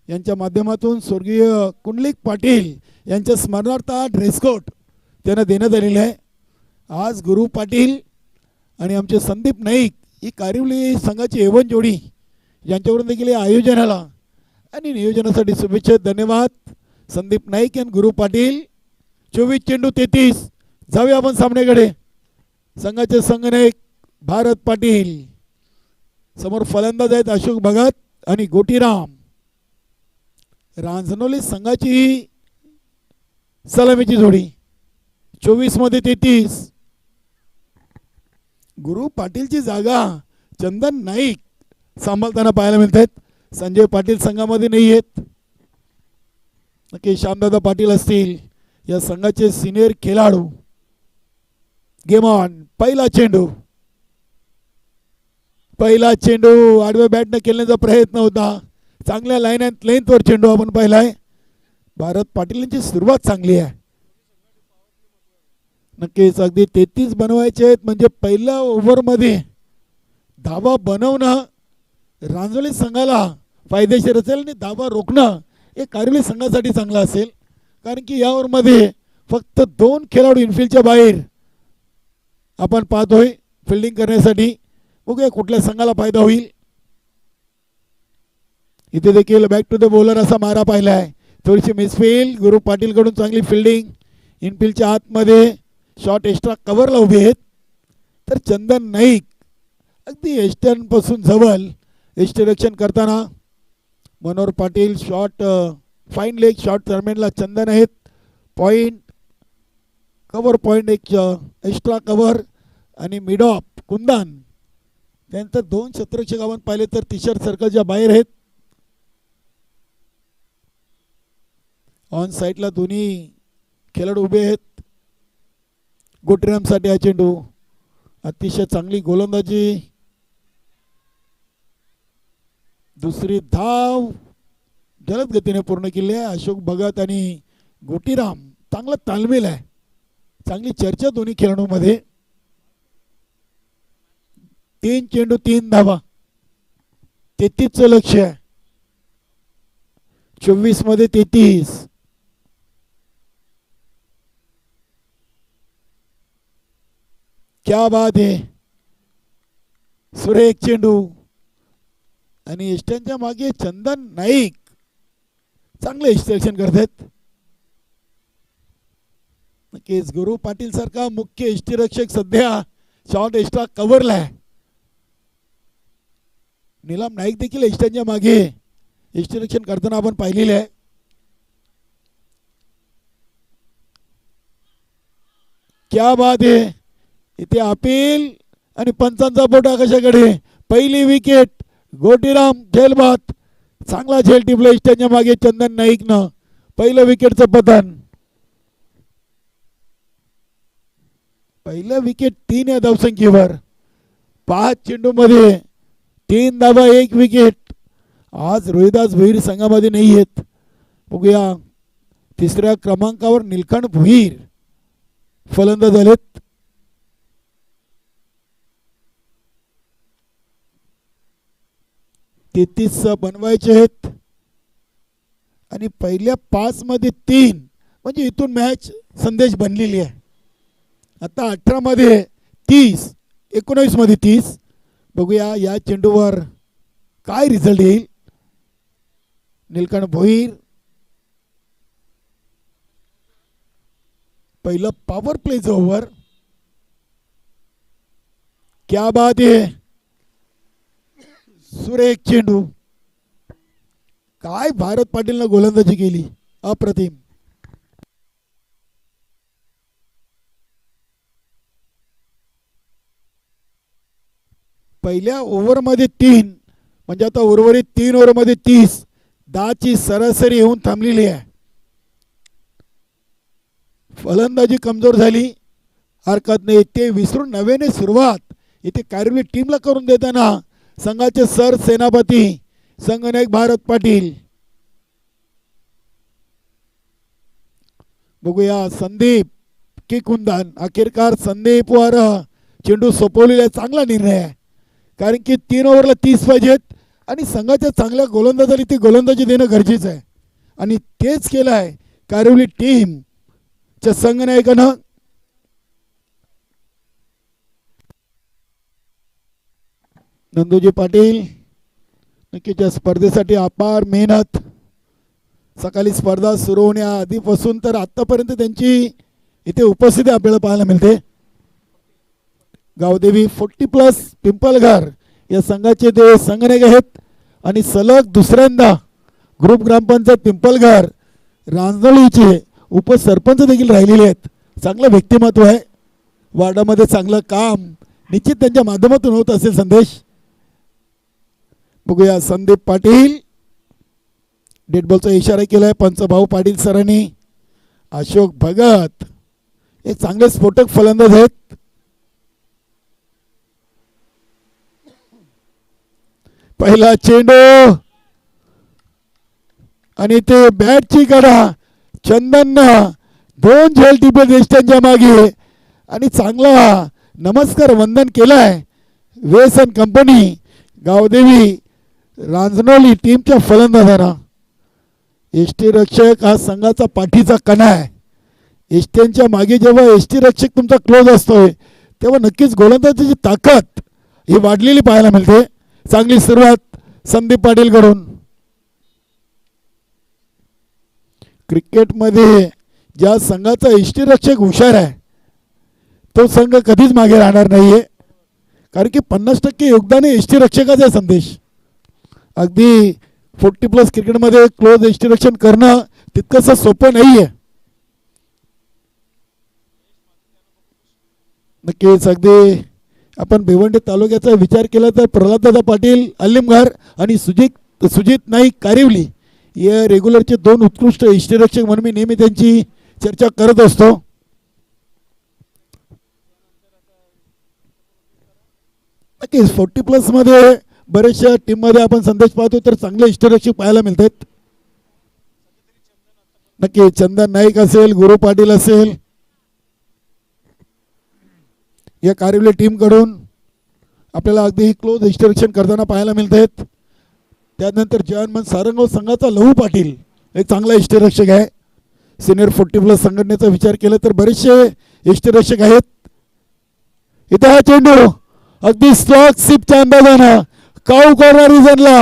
यांच्या माध्यमातून स्वर्गीय कुंडलिक पाटील यांच्या स्मरणार्थ ड्रेसकोट त्यांना देण्यात आलेला आहे. आज गुरु पाटील आणि आमचे संदीप नाईक ही कारिवली संघाची एवन जोडी यांच्याकडून देखील या आयोजनाला आणि नियोजनासाठी शुभेच्छा. धन्यवाद संदीप नाईक आणि गुरु पाटील. 24 चेंडू 33. जाऊया आपण सामन्याकडे. संघाचे संघनायक भारत पाटील, समोर फलंदाज आहेत अशोक भगत आणि गोटीराम. रांजणोली संघाची सलामीची जोडी 24 मध्ये 33. गुरु पाटीलची जागा चंदन नाईक सांभाळताना पाहायला मिळत आहेत. संजय पाटील संघामध्ये नाही आहेत. नक्की श्यामदादा पाटील असतील या संघाचे सिनियर खेळाडू. Game on. पहिला चेंडू आडव्या बॅटनं खेळण्याचा प्रयत्न होता. चांगल्या लेंथवर चेंडू आपण पाहिलाय. भारत पाटीलांची सुरुवात चांगली आहे. नक्कीच अगदी 33 बनवायचे आहेत म्हणजे पहिल्या ओव्हरमध्ये धावा बनवणं रांजोली संघाला फायदेशीर असेल आणि धावा रोखणं हे कारिवली संघासाठी चांगलं असेल. कारण की या ओव्हरमध्ये फक्त 2 खेळाडू इनफिल्डच्या बाहेर आपण पाहतोय फिल्डिंग करण्यासाठी. बघूया कुठल्या संघाला फायदा होईल. इथे देखील बॅक टू द बॉलर असा मारा पाहिला आहे. थोडीशी मिसफिल्ड. गुरु पाटील कडून चांगली फिल्डिंग. इनफिल्डच्या आतमध्ये शॉट एक्स्ट्रा कव्हरला उभे आहेत. तर चंदन नाईक अगदी एस्टर्न पासून जवळ यष्टिरक्षण करताना. Manohar Patil shot fine leg shot दरम्यानला चंदन आहेत. पॉईंट कव्हर पॉईंट एक एक्स्ट्रा कव्हर आणि मिड ऑफ कुंदन. त्यानंतर 2 क्षेत्ररक्षक आपण पाहिले तर तिशर सर्कलच्या बाहेर आहेत. ऑन साईडला दोन्ही खेळाडू उभे आहेत. गोटीरामसाठी हा चेंडू. अतिशय चांगली गोलंदाजी. दुसरी धाव जलद गतीने पूर्ण केली आहे. अशोक भगत आणि गोटीराम चांगला तालमेल आहे. चांगली चर्चा दोन्ही खेळाडूंमध्ये. 3 चेंडू 3 धावा. 33चं लक्ष आहे. 24 मध्ये 33. क्या बात है. सुरेख चेंडू आणि इष्टांच्या मागे चंदन नाईक चांगले इष्टरक्षण करतात. नक्कीच गुरु पाटील सारखा मुख्य इष्टिरक्षक सध्या शॉट एक्स्ट्रा कव्हरला आहे. नीलम नाईक देखील यष्टीच्या मागे यष्टीरक्षण करताना आपण पाहिलेले आहे. क्या बात आहे. इथे अपील आणि पंचांचा बोट आकाशाकडे. पहिली विकेट गोटीराम झेलबाद. चांगला झेल टिपला यष्टीच्या मागे चंदन नाईकनं. पहिलं विकेटचं पतन. पहिलं विकेट 3 या धावसंख्येवर. 5 चेंडूमध्ये 3 धावा 1 विकेट. आज रोहिदास भोईर संघामध्ये नाही आहेत. बघूया तिसऱ्या क्रमांकावर निलकंठ भोईर फलंदाज झालेत. तेहतीस बनवायचे आहेत आणि पहिल्या 5 मध्ये 3 म्हणजे इथून मॅच संदेश बनलेली आहे. आता 18 मध्ये 30, 19 मध्ये 30. बघूया या चेंडूवर काय रिझल्ट येईल. निलकंठ भोईर पहिलं पॉवर प्लेचं ओव्हर. क्या बात आहे. सुरेख चेंडू. काय भारत पाटीलनं गोलंदाजी केली, अप्रतिम. पहिल्या ओव्हरमध्ये 3 म्हणजे आता उर्वरित 3 ओव्हरमध्ये 30. 10ची सरासरी येऊन थांबलेली आहे. फलंदाजी कमजोर झाली, हरकत नाही. ते विसरून नव्याने सुरुवात इथे कायरवली टीमला करून देताना संघाचे सर सेनापती संघनायक भारत पाटील. बघूया संदीप किकुंदान. अखेरकार संदीप वर चेंडू सोपवलेला. चांगला निर्णय आहे, कारण की 3 ओव्हरला 30 पाहिजेत आणि संघाच्या चांगल्या गोलंदाजाला ती गोलंदाजी देणं गरजेचं आहे आणि तेच केलं आहे कायरवली टीमच्या संघनायकानं. नंदूजी पाटील नक्कीच या स्पर्धेसाठी अपार मेहनत. सकाळी स्पर्धा सुरू होण्याआधीपासून तर आतापर्यंत त्यांची इथे उपस्थिती आपल्याला पाहायला मिळते. गावदेवी 40+ पिंपलघर या संघाचे ते संघनायक आहेत आणि सलग दुसऱ्यांदा ग्रुप ग्रामपंचायत पिंपलघर रांजणीचे उपसरपंच देखील राहिलेले आहेत. चांगलं व्यक्तिमत्व आहे. वार्डामध्ये चांगलं काम निश्चित त्यांच्या माध्यमातून होत असेल संदेश. बघूया संदीप पाटील. डेड बॉलचा इशारा केलाय पंचभाऊ पाटील सरांनी. अशोक भगत हे चांगले स्फोटक फलंदाज आहेत. पहिला चेंडू आणि ते बॅटची कडा. चंदननं 2 झेल टिपे देशच्या मागे आणि चांगला नमस्कार वंदन केलाय वेसन कंपनी गावदेवी रांजणोली टीमच्या फलंदाजांना. यष्टीरक्षक हा संघाचा पाठीचा कणा आहे. यष्ट्यांच्या मागे जेव्हा यष्टीरक्षक तुमचा क्लोज असतोय तेव्हा नक्कीच गोलंदाजीची ताकद ही वाढलेली पाहायला मिळते. चांगली सुरुवात संदीप पाटील कडून. क्रिकेटमध्ये ज्या संघाचा यष्टीरक्षक हुशार आहे तो संघ कधीच मागे राहणार नाहीये, कारण की 50% योगदान हे यष्टीरक्षकाचं आहे संदेश. अगदी 40+ क्रिकेटमध्ये क्लोज यष्टीरक्षण करणं तितकंसं सोपं नाहीये. नक्कीच अगदी आपण भिवंडी तालुक्याचा विचार केला तर प्रल्हाददादा पाटील अल्लिमघर आणि सुजित नाईक कारिवली या रेग्युलरचे 2 उत्कृष्ट यष्टीरक्षक म्हणून मी नेहमी त्यांची चर्चा करत असतो. नक्कीच 40+ मध्ये बरेचशा टीममध्ये आपण संदेश पाहतो तर चांगले यष्टीरक्षक पाहायला मिळतात. नक्की चंदन नाईक असेल, गुरु पाटील असेल, या कारिवली टीम कडून आपल्याला अगदी क्लोज यष्टीरक्षण करताना पाहायला मिळतात. त्यानंतर जयनमन सारंगाव संघाचा लहू पाटील एक चांगला यष्टीरक्षक आहे. सिनियर 40+ संघटनेचा विचार केला तर बरेचसे यष्टीरक्षक आहेत. इथे हा चेंडू अगदी स्ट्रॉक सिपच्या अंदाजानं काऊ कॉर्नर रिजनला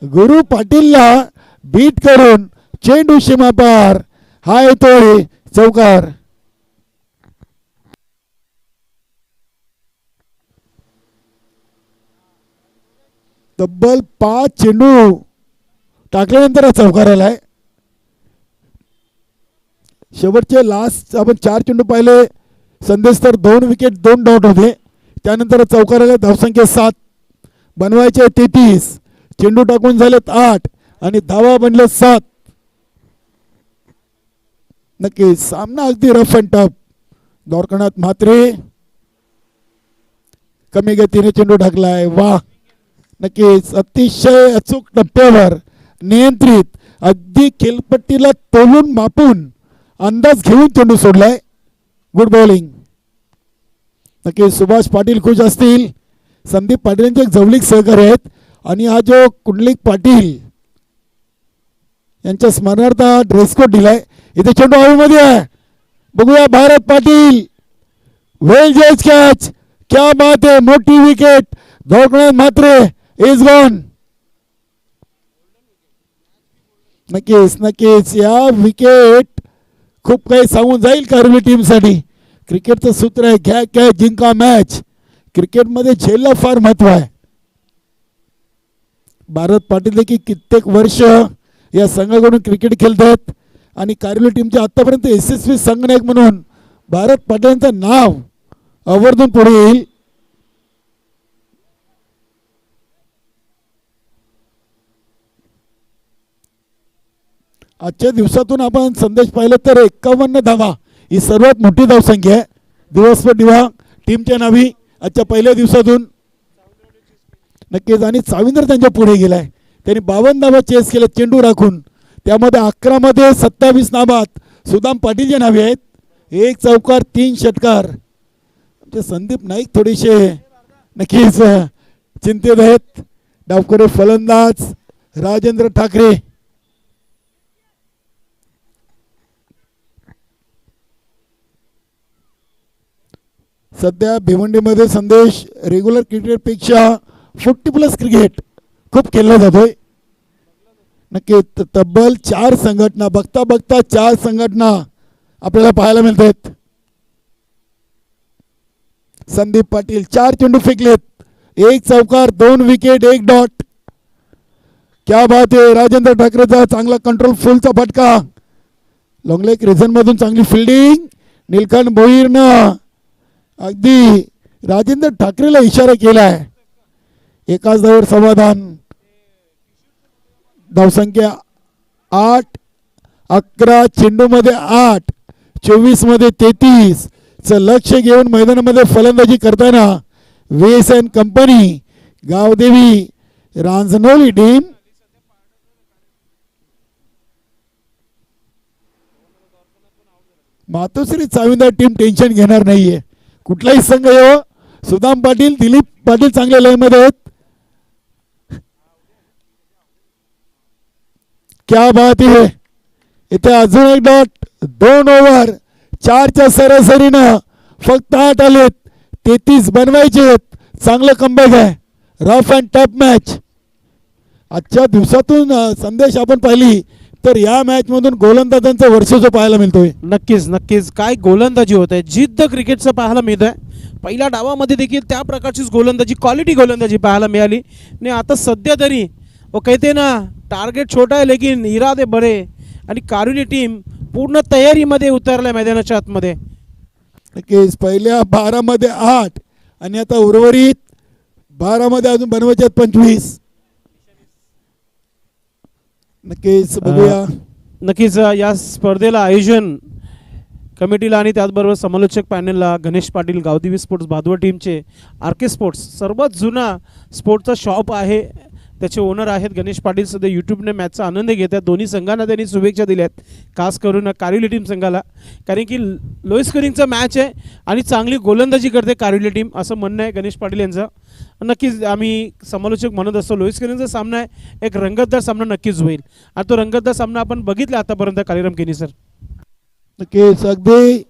गुरु पाटीलला बीट करून चेंडू सीमा पार. हा येतोय चौकार. तब्बल 5 चेंडू टाकल्यानंतर हा चौकार आलाय. शेवटचे लास्ट आपण 4 चेंडू पाहिले. संदेश तर 2 विकेट 2 डॉट होते. त्यानंतर चौकार आला. धावसंख्या 7 बनवायचे 33. चेंडू टाकून झालेत 8 आणि धावा बनले 7. नक्की सामना अगदी rough and tough. Dwarkanath Mhatre कमी गतीने चेंडू टाकलाय. वा, नक्कीच अतिशय अचूक टप्प्यावर नियंत्रित, अगदी खेळपट्टीला तोलून मापून अंदाज घेऊन चेंडू सोडलाय. Good bowling. नक्की सुभाष पाटील खुश असतील. संदीप पाटील एक जवळीक सहकारी आहेत आणि हा जो कुंडलिक पाटील यांच्या स्मरणार्थ ड्रेस कोड दिलाय. इथे चेंडू हवेमध्ये आहे. बघूया भारत पाटील. वेल जज कॅच. क्या बात आहे. मोठी wicket. Dwarkanath Mhatre is gone. नक्कीच नक्कीच या विकेट खूप काही सांगून जाईल कारवी टीमसाठी. क्रिकेटचं सूत्र आहे घ्या कॅच जिंका मॅच. क्रिकेटमध्ये झेलला फार महत्व आहे. भारत पाटील देखील कित्येक वर्ष या संघाकडून क्रिकेट खेळतात आणि कारवी टीमच्या आतापर्यंत यशस्वी संघनायक म्हणून भारत पाटलांचं नाव आवर्जून पुढे येईल. आजच्या दिवसातून आपण संदेश पाहिलं तर 51 धावा ही सर्वात मोठी धावसंख्या आहे दिवसभर दिवा टीमच्या नावी आजच्या पहिल्या दिवसातून. नक्कीच आणि चाविंदर त्यांच्या पुढे गेलाय. त्यांनी 52 धावा चेस केल्या चेंडू राखून. त्यामध्ये 11 मध्ये 27 नाबाद सुदाम पाटीलच्या नावे आहेत. 1 चौकार 3 षटकार. आमचे संदीप नाईक थोडेसे नक्कीच चिंतित आहेत. डावखोरे फलंदाज राजेंद्र ठाकरे. सध्या भिवंडीमध्ये संदेश रेग्युलर क्रिकेटपेक्षा 40+ क्रिकेट खूप खेळला जातोय. नक्की तब्बल 4 संघटना बघता बघता 4 संघटना आपल्याला पाहायला मिळतात. संदीप पाटील 4 चेंडू फेकलेत. 1 चौकार 2 विकेट 1 डॉट. क्या बात आहे. राजेंद्र ठाकरेचा चांगला कंट्रोल फुलचा फटका. लॉंगलेग रिझन मधून चांगली फिल्डिंग. निलखंड भोईरनं अगदी राजेंद्र ठाकरेला इशारा केलाय. एकाच धावेवर समाधान. धावसंख्या 8. 11 चेंडूमध्ये 8. 24 मध्ये 33 च लक्ष घेऊन मैदानामध्ये फलंदाजी करताना वेस कंपनी गावदेवी रांजणोली टीम. मातोश्री चाविंदर टीम टेन्शन घेणार नाहीये. कुठलाही संघ येऊ. सुदाम पाटील दिलीप पाटील चांगल्या लयमध्ये आहेत. क्या बात आहे. इथे अजून 1 डॉट. 2 ओव्हर 4च्या सरासरीनं फक्त 8 आलेत. 33 बनवायचे. चांगलं कमबॅक आहे. Rough and tough match. आजच्या दिवसातून संदेश आपण पाहिली तर या मॅच मधून गोलंदाजांचं वर्चस्व पाहायला मिळतोय. नक्कीच नक्कीच काय गोलंदाजी होत आहे. जिद्द क्रिकेटचं पाहायला मिळत आहे. पहिल्या डावामध्ये देखील त्या प्रकारचीच गोलंदाजी क्वालिटी गोलंदाजी पाहायला मिळाली. आणि आता सध्या तरी वो कहते ना टार्गेट छोटा है लेकिन इरादे बड़े. आणि कारुली टीम पूर्ण तयारीमध्ये उतरल्या मैदानाच्या आतमध्ये. नक्कीच पहिल्या 12 मध्ये 8 आणि आता उर्वरित 12 मध्ये अजून बनवायचे 25. नक्कीच बघूया. नक्कीच या स्पर्धेला आयोजन कमिटीला आणि त्याचबरोबर समालोचक पॅनलला गणेश पाटील गावदेवी स्पोर्ट्स भादवड टीमचे आर.के. स्पोर्ट्स सर्वात जुना स्पोर्ट्सचा शॉप आहे. त्याचे ओनर आहेत गणेश पाटील. सध्या यूट्यूबने मॅचचा आनंद घेत आहेत. दोन्ही संघांना त्यांनी शुभेच्छा दिल्या आहेत. खास करून कारिवली टीम संघाला. कारण की लो स्कोरिंगचा मॅच आहे आणि चांगली गोलंदाजी करते कारिवली टीम असं म्हणणं आहे गणेश पाटील यांचं. नक्कीच आम्ही समालोचक म्हणत असतो लो स्कोरिंगचा सामना आहे. एक रंगतदार सामना नक्कीच होईल. आणि तो रंगतदार सामना आपण बघितला आतापर्यंत कालीराम केनी सर. नक्कीच अगदी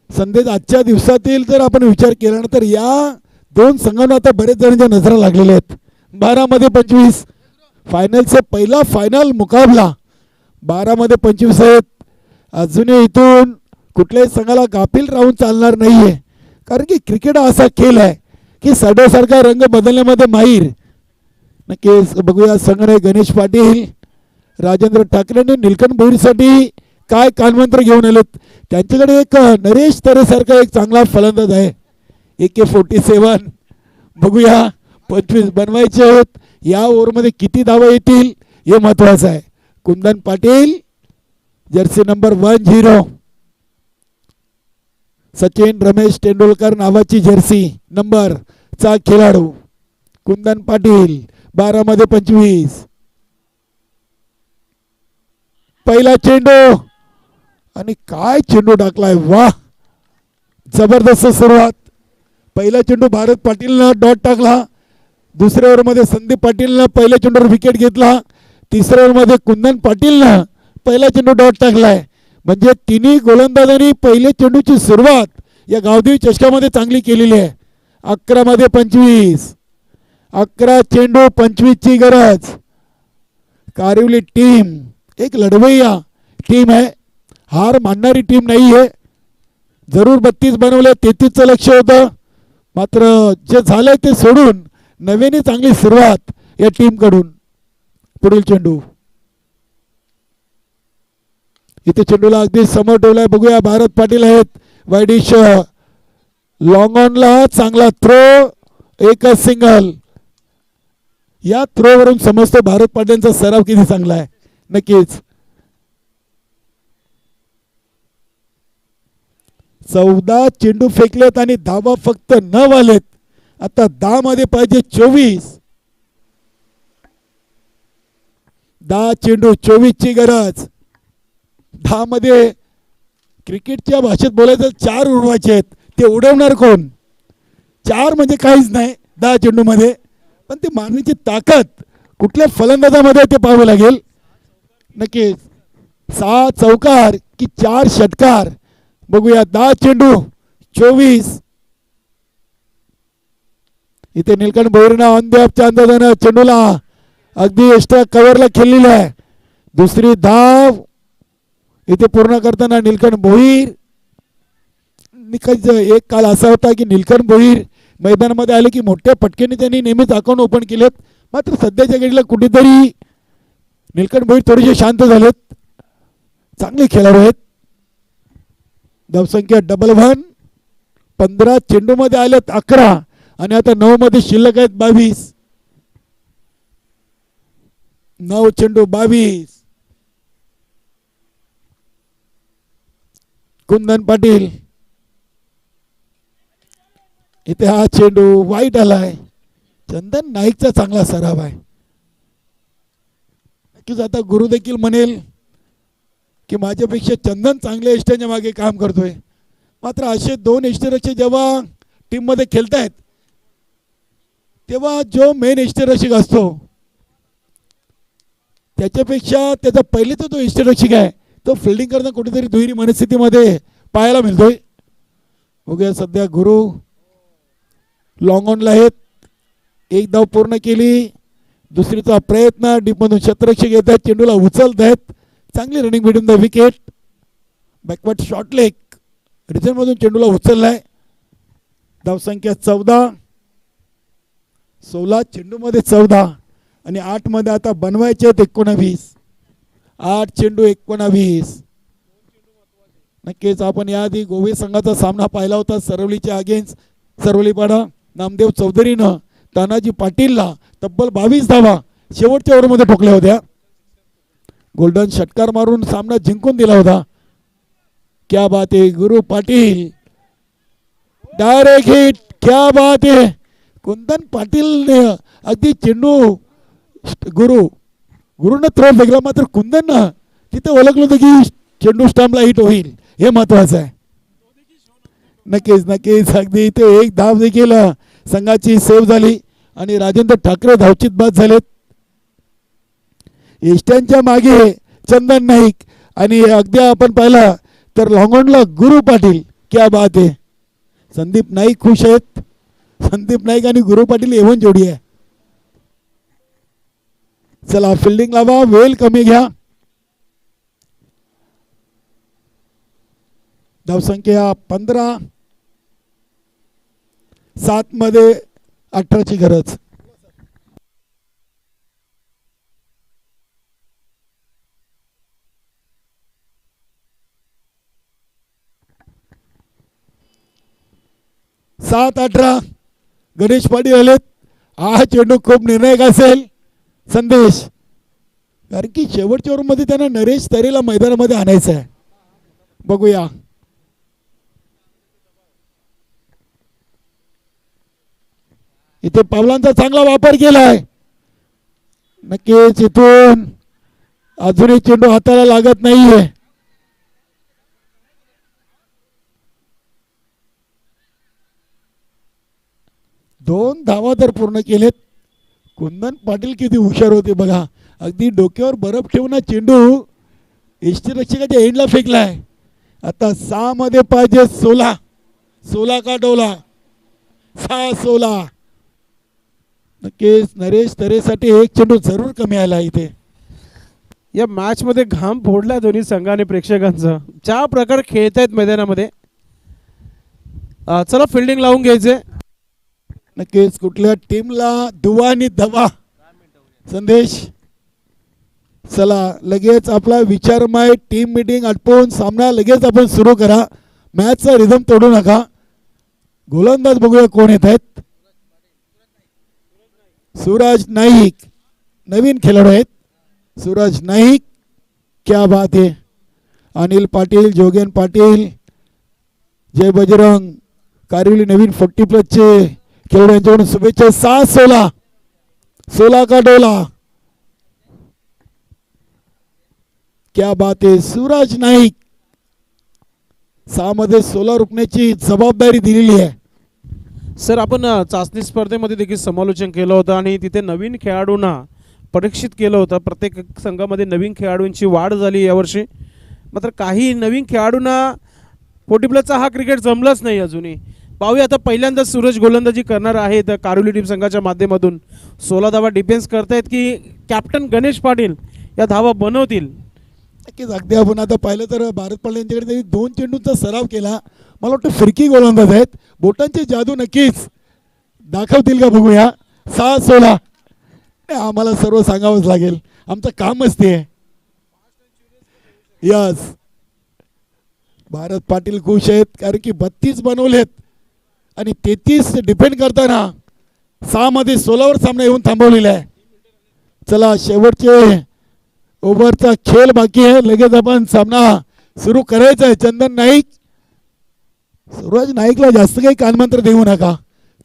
संदेश आजच्या दिवसातील जर आपण विचार केला ना तर या 2 संघांना आता बरेच जणांच्या नजरा लागलेल्या आहेत. 12 मध्ये 25 फायनलचा पहिला फायनल मुकाबला 12 मध्ये 25 आहेत. अजूनही इथून कुठल्याही संघाला गाफील राहून चालणार नाहीये. कारण की क्रिकेट हा असा खेळ आहे की सड्यासारखा रंग बदलण्यामध्ये माहीर. नक्कीच बघूया संघटक गणेश पाटील राजेंद्र ठाकरेंनी निलकंठ भोईरसाठी काय कानमंत्र घेऊन आलेत. त्यांच्याकडे एक नरेश तरेसारखा एक चांगला फलंदाज आहे. AK-47 बघूया 25 बनवायचे आहेत. या ओव्हरमध्ये किती धावा येतील हे महत्वाचं आहे. कुंदन पाटील जर्सी नंबर 10 सचिन रमेश तेंडुलकर नावाची जर्सी नंबर चा खेळाडू कुंदन पाटील 12 मध्ये 25. पहिला चेंडू आणि काय चेंडू टाकलाय. वाह जबरदस्त सुरुवात. पहिला चेंडू भारत पाटीलनं डॉट टाकला. दुसऱ्या ओव्हरमध्ये संदीप पाटीलनं पहिल्या चेंडूवर विकेट घेतला. तिसऱ्या ओव्हरमध्ये कुंदन पाटीलनं पहिला चेंडू डॉट टाकलाय. म्हणजे तिन्ही गोलंदाजांनी पहिल्या चेंडूची सुरुवात या गावदेवी चषकामध्ये चांगली केलेली आहे. 11 मध्ये 25. 11 चेंडू 25 ची गरज. कारिवली टीम एक लढवय्या टीम आहे. हार मानणारी टीम नाही आहे. जरूर 32 बनवले. 33चं लक्ष होतं. मात्र जे झालंय ते सोडून नव्याने चांगली सुरुवात या टीम कडून. पुढील चेंडू इथे चेंडूला अगदी समोर ठेवलाय. बघूया भारत पाटील आहेत. वाईडिश लॉंग ऑनला चांगला थ्रो. एकच सिंगल. या थ्रोवरून समजतो भारत पाटीलचा सराव किती चांगला आहे. नक्कीच 14 चेंडू फेकलेत आणि धावा फक्त 9 आलेत. आता 10 मध्ये पाहिजे 24. 10 चेंडू 24 ची गरज. 10 मध्ये क्रिकेटच्या भाषेत बोलायचं 4 उडवायचे आहेत. ते उडवणार कोण. 4 म्हणजे काहीच नाही 10 चेंडू मध्ये. पण ती मारण्याची ताकद कुठल्या फलंदाजामध्ये ते पाहावं लागेल. नक्कीच 6 चौकार की 4 षटकार. बघूया 10 चेंडू 24. इथे निलकंठ भोईरनं ऑन द ऑफच्या अंदाजानं चेंडूला अगदी एक्स्ट्रा कव्हरला खेळलेला आहे. दुसरी धाव इथे पूर्ण करताना निलकंठ भोईर. निकष एक काल असा होता की निलकंठ भोईर मैदानामध्ये आले की मोठ्या फटकेने त्यांनी नेहमीच अकाउंट ओपन केलेत. मात्र सध्याच्या घडीला कुठेतरी निलकंठ भोईर थोडेसे शांत झालेत. चांगले खेळाडू आहेत. धावसंख्या 11. 15 चेंडू मध्ये आलेत 11 आणि आता 9 मध्ये शिल्लक आहेत 22. 9 चेंडू 22. कुंदन पाटील इथे हा चेंडू वाईट आलाय. चंदन नाईकचा चांगला सराव आहे. नक्कीच आता गुरु देखील म्हणेल की माझ्यापेक्षा चंदन चांगल्या इष्टांच्या मागे काम करतोय. मात्र असे 2 इष्टरक्षक जेव्हा टीम मध्ये खेळतायत तेव्हा जो मेन इष्टरक्षक असतो त्याच्यापेक्षा त्याचा पहिलेचा जो इष्टरक्षक आहे तो फिल्डिंग करताना कुठेतरी दुहेरी मनस्थितीमध्ये पाहायला मिळतोय. बघूया सध्या गुरु लॉंग ऑनला आहेत. एक धाव पूर्ण केली. दुसरीचा प्रयत्न डीपमधून क्षेत्ररक्षक येत आहेत. चेंडूला उचलत आहेत. चांगली रनिंग मिडून the wicket. Backward short leg रिझनमधून चेंडूला उचललाय. धावसंख्या 14. 16 चेंडूमध्ये 14 आणि 8 मध्ये आता बनवायचे आहेत 19. 8 चेंडू 19. नक्कीच आपण याआधी गोवे संघाचा सामना पाहिला होता. सरवलीच्या अगेन्स्ट सरवलीपाडा. नामदेव चौधरीनं तानाजी पाटीलला तब्बल 22 धावा शेवटच्या ओव्हरमध्ये ठोकल्या होत्या. गोल्डन षटकार मारून सामना जिंकून दिला होता. क्या बात है गुरु पाटील. Direct hit. क्या बात है. कुंदन पाटीलने अगदी चेंडू गुरुनं थ्रो फेकला. मात्र कुंदननं तिथे ओळखलं होतं की चेंडू स्टंपला हिट होईल. हे महत्वाचं आहे. नक्कीच नक्कीच अगदी इथे एक धाव देखील संघाची सेव्ह झाली आणि राजेंद्र ठाकरे धावचित बाद झालेत. इष्टांच्या मागे चंदन नाईक आणि अगदी आपण पाहिला तर लॉंगॉनला गुरु पाटील. क्या बात आहे. संदीप नाईक खुश आहेत. संदीप नाईक आणि गुरु पाटील एवन जोडी आहे. चला फिल्डिंग लावा. वेळ कमी घ्या. धावसंख्या 15. 7 मध्ये 18 ची गरज. 7-18 गणेश पाटील आलेत. हा चेंडू खूप निर्णायक असेल संदेश, कारण की शेवटच्या ओव्हरमध्ये त्यांना नरेश तरेला मैदानामध्ये आणायचं आहे. बघूया इथे पावलांचा चांगला वापर केलाय. नक्कीच इथून अजूनही चेंडू हाताला लागत नाहीये. दोन धावा तर पूर्ण केलेत. कुंदन पाटील किती हुशार होते बघा, अगदी डोक्यावर बर्फ ठेवून चेंडू यष्टीरक्षकाच्या एंडला फेकलाय. आता 6 मध्ये पाहिजे 16. 16 का डोला 6-16. नक्कीच नरेश तरेसाठी एक चेंडू जरूर कमी आला इथे. या मॅच मध्ये घाम फोडला दोन्ही संघाने प्रेक्षकांचा. ज्या प्रकारे खेळतायत मैदानामध्ये. चला फिल्डिंग लावून घ्यायचे. नक्कीच कुठल्या टीमला दुवा आणि दवा संदेश. चला लगेच आपला विचारमय टीम मीटिंग आटपून सामना लगेच आपण सुरू करा. मॅचचा रिदम तोडू नका. गोलंदाज बघूया कोण येत आहेत. सूरज नाईक नवीन खेळाडू आहेत. सूरज नाईक क्या बात है. अनिल पाटील, जोगेन पाटील, जय बजरंग कारिवली नवीन 40+ चे खेळाडू यांच्याकडून शुभेच्छा. 6-16. 16 का डोला क्या बात है. सूरज नाईक 6 मध्ये 16 रुपण्याची जबाबदारी दिलेली आहे. सर आपण चाचणी स्पर्धेमध्ये देखील समालोचन केलं होतं आणि तिथे नवीन खेळाडूंना परीक्षित केलं होतं. प्रत्येक संघामध्ये नवीन खेळाडूंची वाढ झाली यावर्षी. मात्र काही नवीन खेळाडूंना 40+चा हा क्रिकेट जमलाच नाही अजूनही. पाहूया आता पहिल्यांदा सूरज गोलंदाजी करणार आहेत कारुली टीम संघाच्या माध्यमातून. 16 धावा डिफेन्स करतायत की कॅप्टन गणेश पाटील या धावा बनवतील. नक्कीच अगदी आपण आता पाहिलं तर भारत पाटील यांच्याकडे त्यांनी 2 चेंडूंचा सराव केला. मला वाटतं फिरकी गोलंदाज आहेत. बोटांची जादू नक्कीच दाखवतील का बघूया. 6-16. आम्हाला सर्व सांगावंच लागेल, आमचं कामच ते आहे. यस भारत पाटील खुश आहेत कारण की 32 बनवलेत आणि 33 डिफेंड करताना 6 मध्ये 16वर सामना येऊन थांबवलेला आहे. चला शेवटचे ओव्हरचा खेळ बाकी आहे. लगेच आपण सामना सुरू करायचा आहे. चंदन नाईक, सूरज नाईकला जास्त काही कानमंत्र देऊ नका.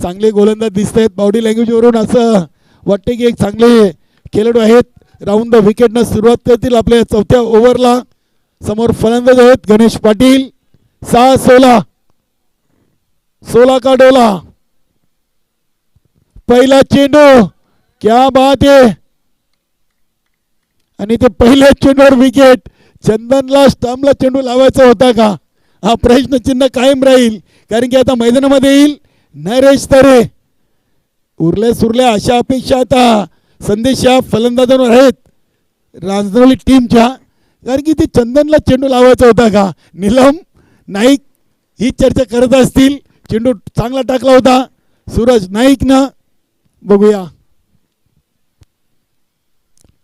चांगले गोलंदाज दिसत आहेत. बॉडी लँग्वेजवरून असं वाटते की एक चांगले खेळाडू आहेत. राऊंड द विकेटनं सुरुवात करतील आपल्या 4थ्या ओव्हरला. समोर फलंदाज आहेत गणेश पाटील. 6-16. 16 का डोला पहिला चेंडू क्या बात आहे. आणि ते पहिल्या चेंडूवर विकेट. चंदनला स्टंपला चेंडू लावायचा होता का, हा प्रश्नचिन्ह कायम राहील. कारण की आता मैदानामध्ये येईल नरेश तरे. उरल्या सुरल्या अशा अपेक्षा आता संदेश या फलंदाजांवर आहेत रांजणवली टीमच्या. कारण की ते चंदनला चेंडू लावायचा होता का. नीलम नाईक ही चर्चा करत असतील. चेंडू चांगला टाकला होता सूरज नाईकनं. बघूया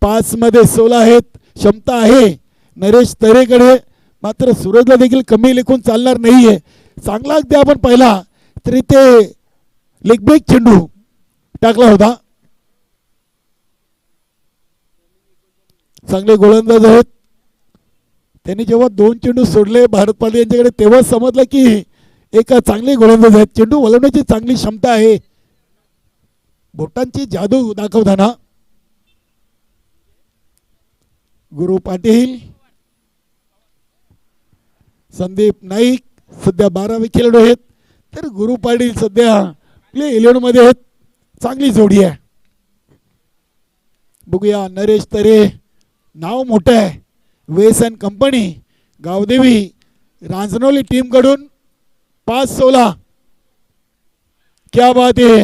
5 मध्ये 16 आहेत. क्षमता आहे नरेश तरेकडे, मात्र सूरजला देखील कमी लेखून चालणार नाहीये. चांगला अगदी आपण पाहिला तरी ते लेग ब्रेक चेंडू टाकला होता. चांगले गोलंदाज आहेत. त्यांनी जेव्हा 2 चेंडू सोडले भारत पाटील यांच्याकडे तेव्हा समजलं की एका चांगले गोलंदाज आहेत. चेंडू वळवण्याची चांगली क्षमता आहे. बोटांची जादू दाखवताना गुरु पाटील, संदीप नाईक सध्या 12वे खेळाडू आहेत. तर गुरु पाटील सध्या प्ले 11 मध्ये आहेत. चांगली जोडी आहे. बघूया नरेश तरे नाव मोठं आहे. वेस अँड कंपनी गावदेवी रांजणवली टीम कडून 5-16. क्या बात आहे.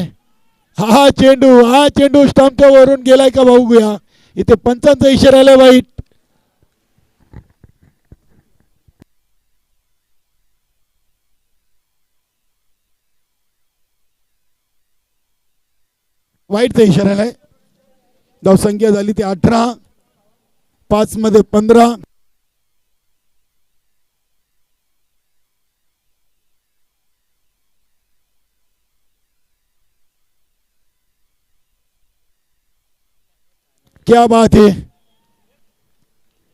हा चेंडू स्टंपच्या वरून गेलाय का बघूया. इथे पंचांचा इशारा आलाय वाईट. वाईटचा इशारा आलाय. धावसंख्या झाली ती 18. 5 मध्ये 15. क्या बात आहे.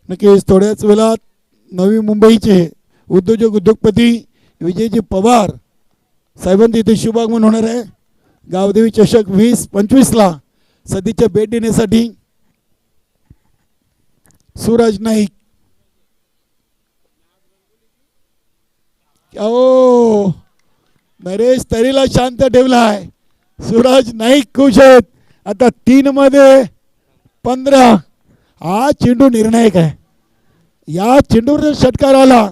नक्कीच थोड्याच वेळात नवी मुंबईचे उद्योगपती विजयजी पवार साहेबांचे इथे शुभागमन होणार आहे. गावदेवी चषक 2025ला सध्याच्या भेट देण्यासाठी सूरज नाईक. ओ नरेश तरीला शांत ठेवलाय. सूरज नाईक खुश आहेत. आता 3 मध्ये 15. हा चेंडू निर्णायक आहे. या चेंडूवर जर षटकार आला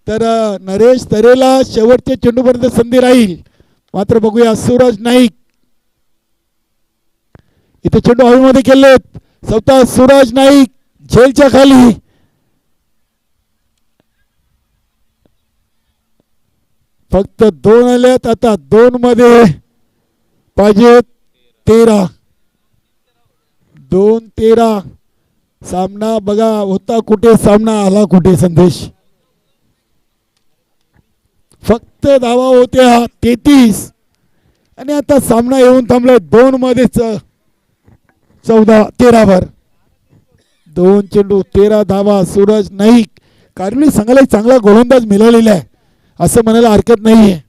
तर नरेश तरेला शेवटच्या चेंडूपर्यंत संधी राहील. मात्र बघूया सूरज नाईक इथे चेंडू हवेमध्ये खेळलेत. स्वतः सूरज नाईक झेलच्या खाली. फक्त 2 आलेत. आता 2 मध्ये पाहिजे 13. 2-13 सामना बघा होता कुठे, सामना आला कुठे. संदेश फक्त धावा होत्या 33 आणि आता सामना येऊन थांबलाय 2 मध्ये 13 वर. 2 चेंडू 13 धावा. सूरज नाईक कारली संघाला एक चांगला गोलंदाज मिळालेला आहे असं म्हणायला हरकत नाहीये.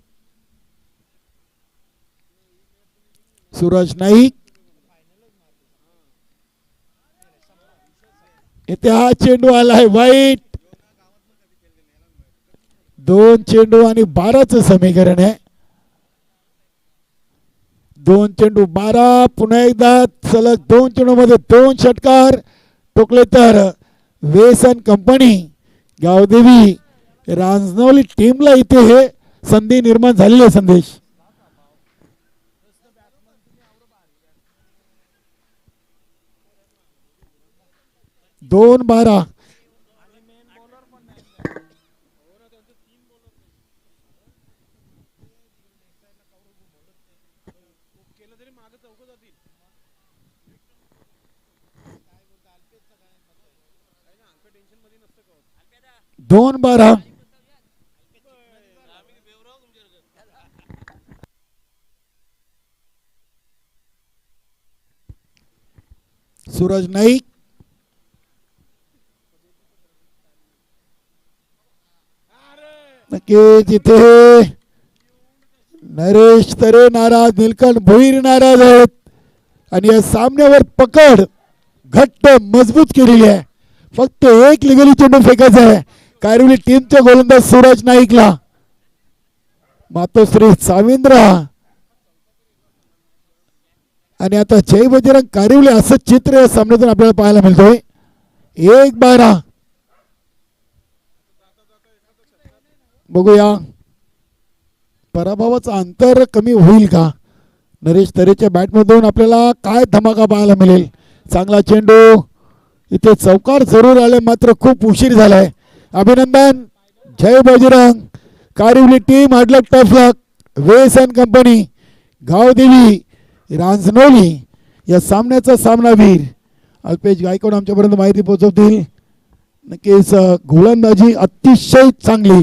सूरज नाईक इथे हा चेंडू आलाय वाईट. 2 चेंडू आणि 12चं समीकरण आहे. 2 चेंडू 12. पुन्हा एकदा सलग 2 चेंडू मध्ये 2 षटकार टोकले तर वेसन कंपनी गावदेवी रांजणवली टीमला इथे हे संधी निर्माण झालेली आहे. संदेश 2-12. दोन 12. सूरज नाईक नक्कीच इथे नरेश तरे नाराज, नीलकंठ भोईर नाराज आहेत आणि या सामन्यावर पकड घट्ट मजबूत केलेली आहे. फक्त एक लिगली चेंडू फेकायचा आहे कायरवली टीमच्या गोलंदाज सूरज नाईकला. मातोश्री साविंद्र आणि आता जय बजरंग कारिवले असं चित्र या सामन्यातून आपल्याला पाहायला मिळतोय. 1-12. बघूया पराभवाचं अंतर कमी होईल का. नरेश तरेच्या बॅटमधून आपल्याला काय धमाका पाहायला मिळेल. चांगला चेंडू इथे चौकार जरूर आले मात्र खूप उशीर झालाय. अभिनंदन जय बजरंग कारिवली टीम. हार्डलक टफ लक. वेसन कंपनी गावदेवी रांजणवली या सामन्याचा सामनावीर अल्पेश गायकवाड आमच्यापर्यंत माहिती पोहोचवतील. नक्कीच गोलंदाजी अतिशय चांगली